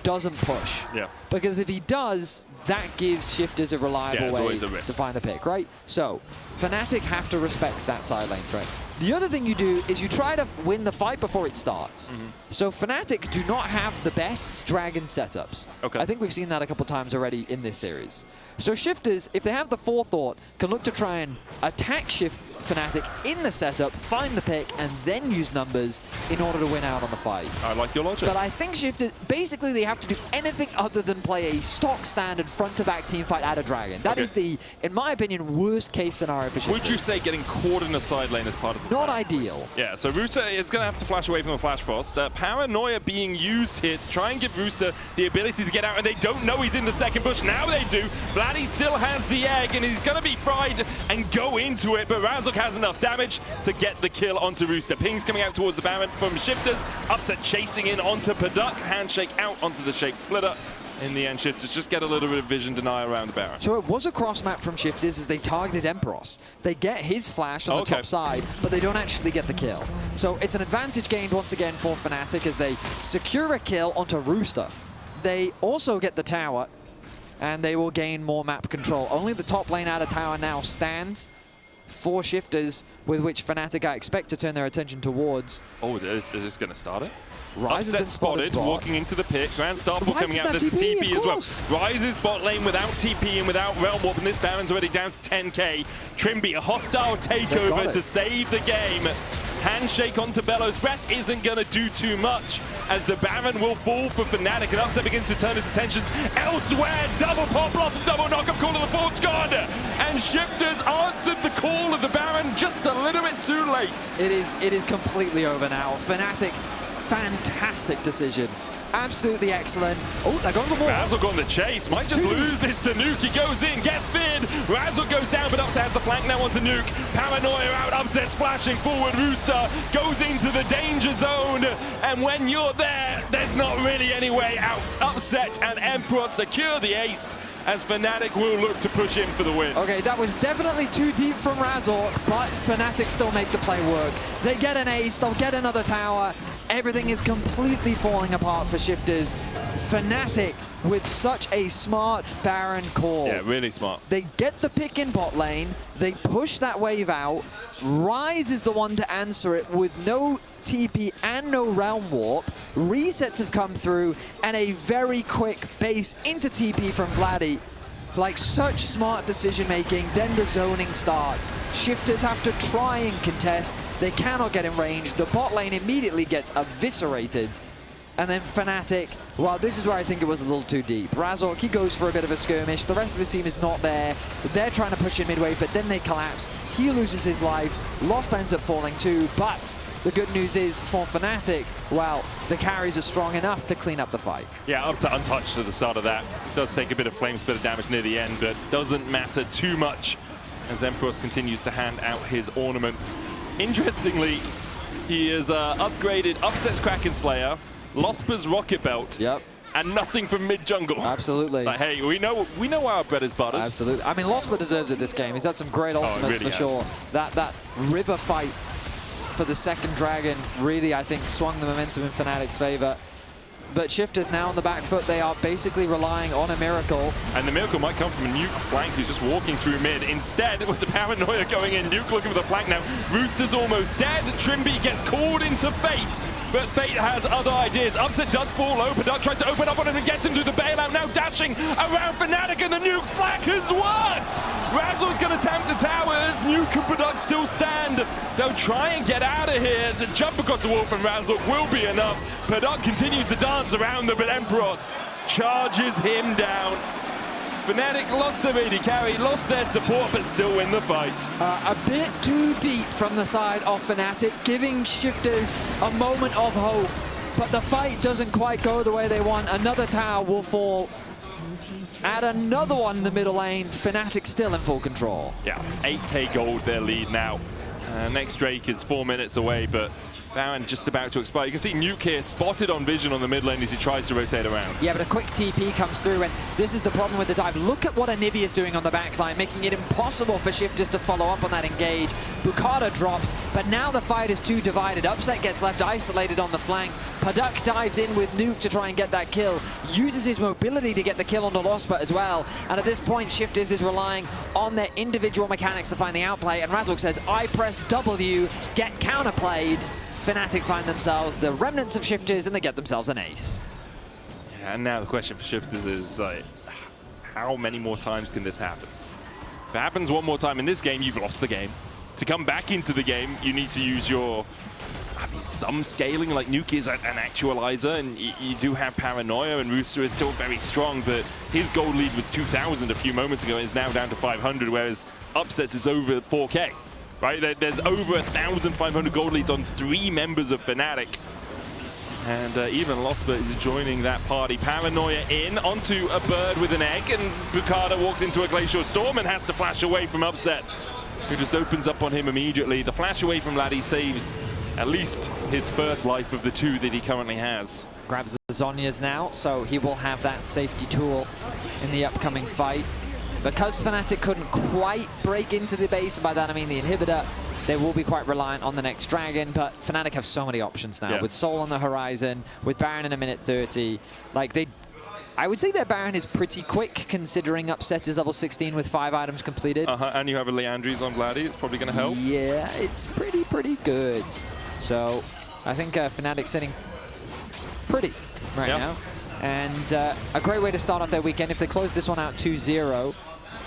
doesn't push. Yeah. Because if he does, that gives Shifters a reliable way to find the pick, right? So Fnatic have to respect that side lane threat. The other thing you do is you try to win the fight before it starts. So Fnatic do not have the best Dragon setups. Okay. I think we've seen that a couple times already in this series. So Shifters, if they have the forethought, can look to try and attack Fnatic in the setup, find the pick, and then use numbers in order to win out on the fight. I like your logic. But I think Shifters, basically they have to do anything other than play a stock standard front-to-back team fight at a Dragon. That is the, in my opinion, worst case scenario for Shifters. Would you say getting caught in a side lane is part of the Not plan? ideal. Yeah, so Rooster is going to have to flash away from the Flash Frost. Paranoia being used here to try and give Rooster the ability to get out, and they don't know he's in the second bush. Now they do. Vladi still has the egg, and he's going to be fried and go into it, but Razork has enough damage to get the kill onto Rooster. Pings coming out towards the Baron from Shifters. Upset chasing in onto Paduck. Handshake out onto the Shape Splitter. In the end, Shifters just get a little bit of vision deny around the Baron. So it was a cross map from Shifters as they targeted Empyros. They get his flash on the top side, but they don't actually get the kill. So it's an advantage gained once again for Fnatic as they secure a kill onto Rooster. They also get the tower, and they will gain more map control. Only the top lane out of tower now stands for Shifters, with which Fnatic I expect to turn their attention towards. Oh, is this going to start it? Rise has been spotted, walking into the pit. Grand Starfall coming out. There's a TP as well. Rise's bot lane without TP and without Realm Warp, and this Baron's already down to 10k. Trymbi, a hostile takeover to save the game. Handshake onto Bellows. Breath isn't going to do too much as the Baron will fall for Fnatic, and Upset begins to turn his attentions elsewhere. Double pop, Blossom, double knock-up call of the Forge God, and Shifters answered the call of the Baron just a little bit too late. It is completely over now. Fnatic, fantastic decision. Absolutely excellent. Oh, they're going for more. Razork on the chase. Might just lose this to Nuke. He goes in, gets feared. Razork goes down, but Upset has the flank now onto Nuke. Paranoia out. Upset splashing forward. Rooster goes into the danger zone. And when you're there, there's not really any way out. Upset and Empyros secure the ace as Fnatic will look to push in for the win. Okay, that was definitely too deep from Razork, but Fnatic still make the play work. They get an ace, they'll get another tower. Everything is completely falling apart for Shifters. Fnatic with such a smart Baron call. Yeah, really smart. They get the pick in bot lane, they push that wave out. Rise is the one to answer it with no TP and no Realm Warp. Resets have come through, and a very quick base into TP from Vladi. Like, such smart decision making, then the zoning starts. Shifters have to try and contest. They cannot get in range. The bot lane immediately gets eviscerated. And then Fnatic, well, this is where I think it was a little too deep. Razork, he goes for a bit of a skirmish. The rest of his team is not there. They're trying to push in midway, but then they collapse. He loses his life. Lospa ends up falling too, but the good news is for Fnatic, well, the carries are strong enough to clean up the fight. Yeah, up to untouched at the start of that. It does take a bit of flame spitter damage near the end, but doesn't matter too much as Empyros continues to hand out his ornaments. Interestingly, he has upgraded Upset's Kraken Slayer, Lospa's Rocket Belt, and nothing from mid-jungle. Absolutely. It's like, hey, we know our bread is buttered. Absolutely. I mean, Lospa deserves it this game. He's had some great ultimates really for sure. That river fight for the second dragon really, I think, swung the momentum in Fnatic's favor. But Shifters now on the back foot, they are basically relying on a miracle. And the miracle might come from a Nuke flank who's just walking through mid. Instead, with the Paranoia going in, Nuke looking for the flank now. Rooster's almost dead. Trymbi gets called into Fate, but Fate has other ideas. Upset does fall low. Paduck tries to open up on him and gets him through the bailout. Now dashing around Fnatic, and the Nuke flank has worked! Razzle's going to tempt the towers. Nuke and Paduck still stand. They'll try and get out of here. The jump across the wall from Razzle will be enough. Paduck continues to dance around them, but Empyros charges him down. Fnatic lost their AD carry, lost their support, but still win the fight. A bit too deep from the side of Fnatic, giving Shifters a moment of hope. But the fight doesn't quite go the way they want. Another tower will fall. Add another one in the middle lane. Fnatic still in full control. Yeah, 8k gold their lead now. Next Drake is 4 minutes away, but Baron just about to expire. You can see Nuke here spotted on vision on the mid lane as he tries to rotate around. Yeah, but a quick TP comes through, and this is the problem with the dive. Look at what Anivia is doing on the backline, making it impossible for Shifters to follow up on that engage. Boukada drops, but now the fight is too divided. Upset gets left isolated on the flank. Paduck dives in with Nuke to try and get that kill. Uses his mobility to get the kill on the Lospa as well. And at this point, Shifters is relying on their individual mechanics to find the outplay. And Razork says, I press W, get counterplayed. Fnatic find themselves the remnants of Shifters, and they get themselves an ace. Yeah, and now the question for Shifters is, how many more times can this happen? If it happens one more time in this game, you've lost the game. To come back into the game, you need to use your, some scaling, like Nuke is an actualizer, and you do have Paranoia, and Rooster is still very strong, but his gold lead was 2,000 a few moments ago, and is now down to 500, whereas Upsets is over 4K. Right, there's over 1,500 gold leads on 3 members of Fnatic. And even Lospa is joining that party. Paranoia in onto a bird with an egg, and Boukada walks into a Glacial Storm and has to flash away from Upset, who just opens up on him immediately. The flash away from Vladi saves at least his first life of the 2 that he currently has. Grabs the Zhonya's now, so he will have that safety tool in the upcoming fight. Because Fnatic couldn't quite break into the base, and by that I mean the inhibitor, they will be quite reliant on the next dragon, but Fnatic have so many options now. Yeah. With Soul on the horizon, with Baron in a minute 30. Like, I would say their Baron is pretty quick, considering Upset is level 16 with 5 items completed. And you have a Leandries on Vladi, it's probably going to help. Yeah, it's pretty good. So, I think Fnatic sitting pretty right now. And a great way to start off their weekend. If they close this one out 2-0,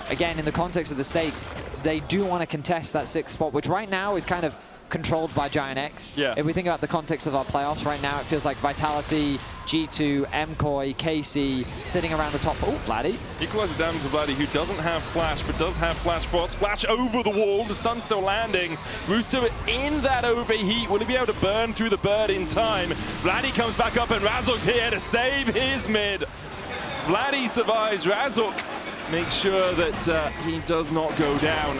again, in the context of the stakes, they do want to contest that 6th spot, which right now is kind of controlled by Giant X. Yeah. If we think about the context of our playoffs right now, it feels like Vitality, G2, MCoy, KC sitting around the top. Oh, Vladi. Equalizer damage to Vladi, who doesn't have Flash, but does have Flash Frost. Flash over the wall, the stun's still landing. Rooster in that overheat. Will he be able to burn through the bird in time? Vladi comes back up, and Razork's here to save his mid. Vladi survives. Razork makes sure that he does not go down.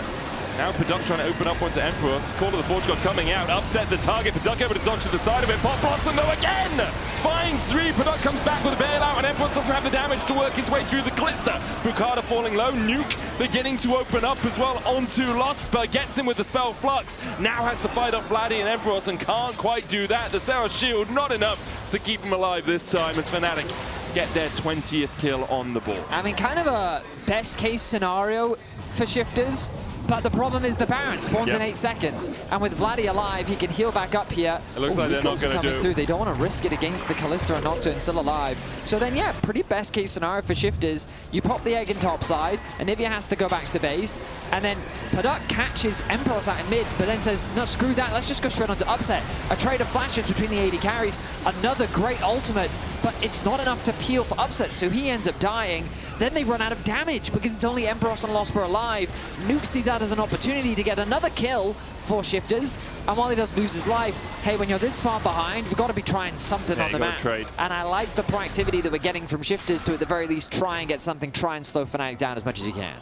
Now Paduck trying to open up onto Empyros. Call of the Forge God coming out. Upset the target. Paduck able to dodge to the side of it. Pop Blossom though again! Finds 3. Paduck comes back with a bailout, and Empyros doesn't have the damage to work his way through the Glister. Boukada falling low. Nuke beginning to open up as well onto Lospa. Gets him with the spell Flux. Now has to fight off Vladi and Empyros and can't quite do that. The Sarah shield not enough to keep him alive this time as Fnatic get their 20th kill on the board. I mean, kind of a best case scenario for Shifters. But the problem is the Baron spawns in 8 seconds. And with Vladi alive, he can heal back up here. It looks like they're not going to do. Through. They don't want to risk it against the Kalista and Nocturne still alive. So then, yeah, pretty best case scenario for Shifters. You pop the egg in topside, and Anivia has to go back to base. And then Paduck catches Empyros out in mid, but then says, no, screw that, let's just go straight onto Upset. A trade of flashes between the AD carries. Another great ultimate, but it's not enough to peel for Upset, so he ends up dying. Then they run out of damage because it's only Empyros and Lospa alive. Nuke sees that as an opportunity to get another kill for Shifters. And while he does lose his life, hey, when you're this far behind, you've got to be trying something on the map. And I like the proactivity that we're getting from Shifters to, at the very least, try and get something, try and slow Fnatic down as much as you can.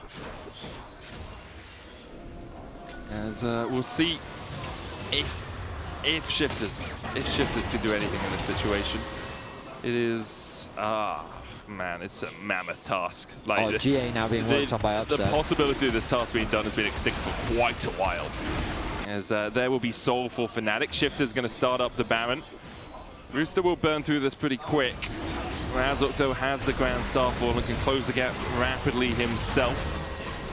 As we'll see if Shifters can do anything in this situation. It is... man, it's a mammoth task. Like GA now being worked on by Upset. The possibility of this task being done has been extinct for quite a while. As there will be Soul for Fnatic. Shifter's going to start up the Baron. Rooster will burn through this pretty quick. Razork, though, has the Grand Starfall and can close the gap rapidly himself.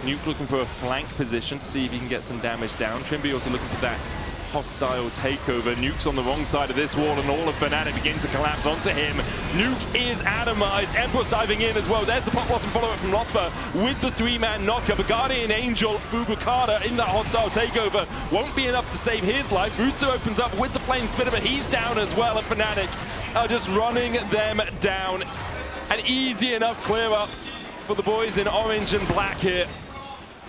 Nuke looking for a flank position to see if he can get some damage down. Trymbi also looking for that hostile takeover. Nuke's on the wrong side of this wall, and all of Fnatic begin to collapse onto him. Nuke is atomized. Empyros diving in as well. There's the Pop Blossom follow-up from Lospa with the 3-man knocker. But Guardian Angel, Boukada in that hostile takeover won't be enough to save his life. Rooster opens up with the Flame Spitter, but he's down as well, and Fnatic are just running them down. An easy enough clear up for the boys in orange and black here,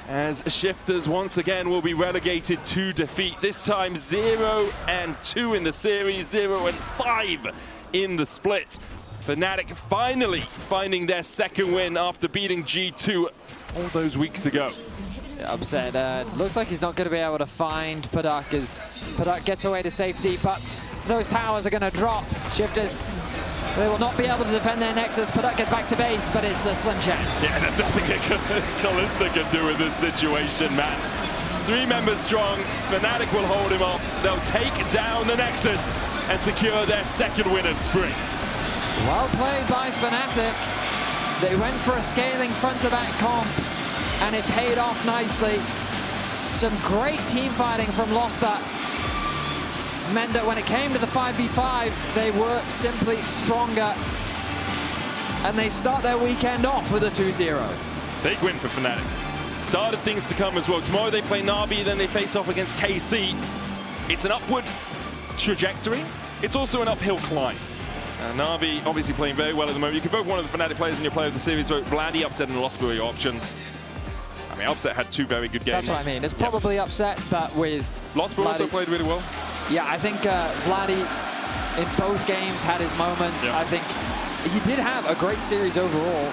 as Shifters once again will be relegated to defeat. This time 0-2 in the series, 0-5 in the split. Fnatic finally finding their second win after beating G2 all those weeks ago. Upset. Looks like he's not going to be able to find Paduck as Paduck gets away to safety, but those towers are going to drop. Shifters, they will not be able to defend their Nexus. Paduck gets back to base, but it's a slim chance. Yeah, there's nothing Kalista can do in this situation, man. 3 members strong. Fnatic will hold him off. They'll take down the Nexus and secure their second win of Spring. Well played by Fnatic. They went for a scaling front-to-back comp, and it paid off nicely. Some great team fighting from Lospa meant that when it came to the 5v5, they were simply stronger. And they start their weekend off with a 2-0. Big win for Fnatic. Start of things to come as well. Tomorrow they play Na'Vi, then they face off against KC. It's an upward trajectory. It's also an uphill climb. Na'Vi obviously playing very well at the moment. You can vote one of the Fnatic players in your player of the series. Vote Vladi, Upset, and Lospa are your options. I mean, Upset had 2 very good games. That's what I mean. It's probably Upset, but with Lospa also played really well. Yeah, I think Vladi in both games had his moments. Yeah. I think he did have a great series overall.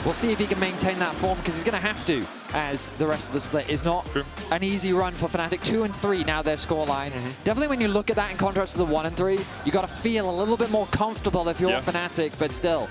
We'll see if he can maintain that form, because he's going to have to, as the rest of the split is not an easy run for Fnatic. 2-3 now their scoreline. Definitely when you look at that in contrast to the 1-3, you got to feel a little bit more comfortable if you're Fnatic, but still.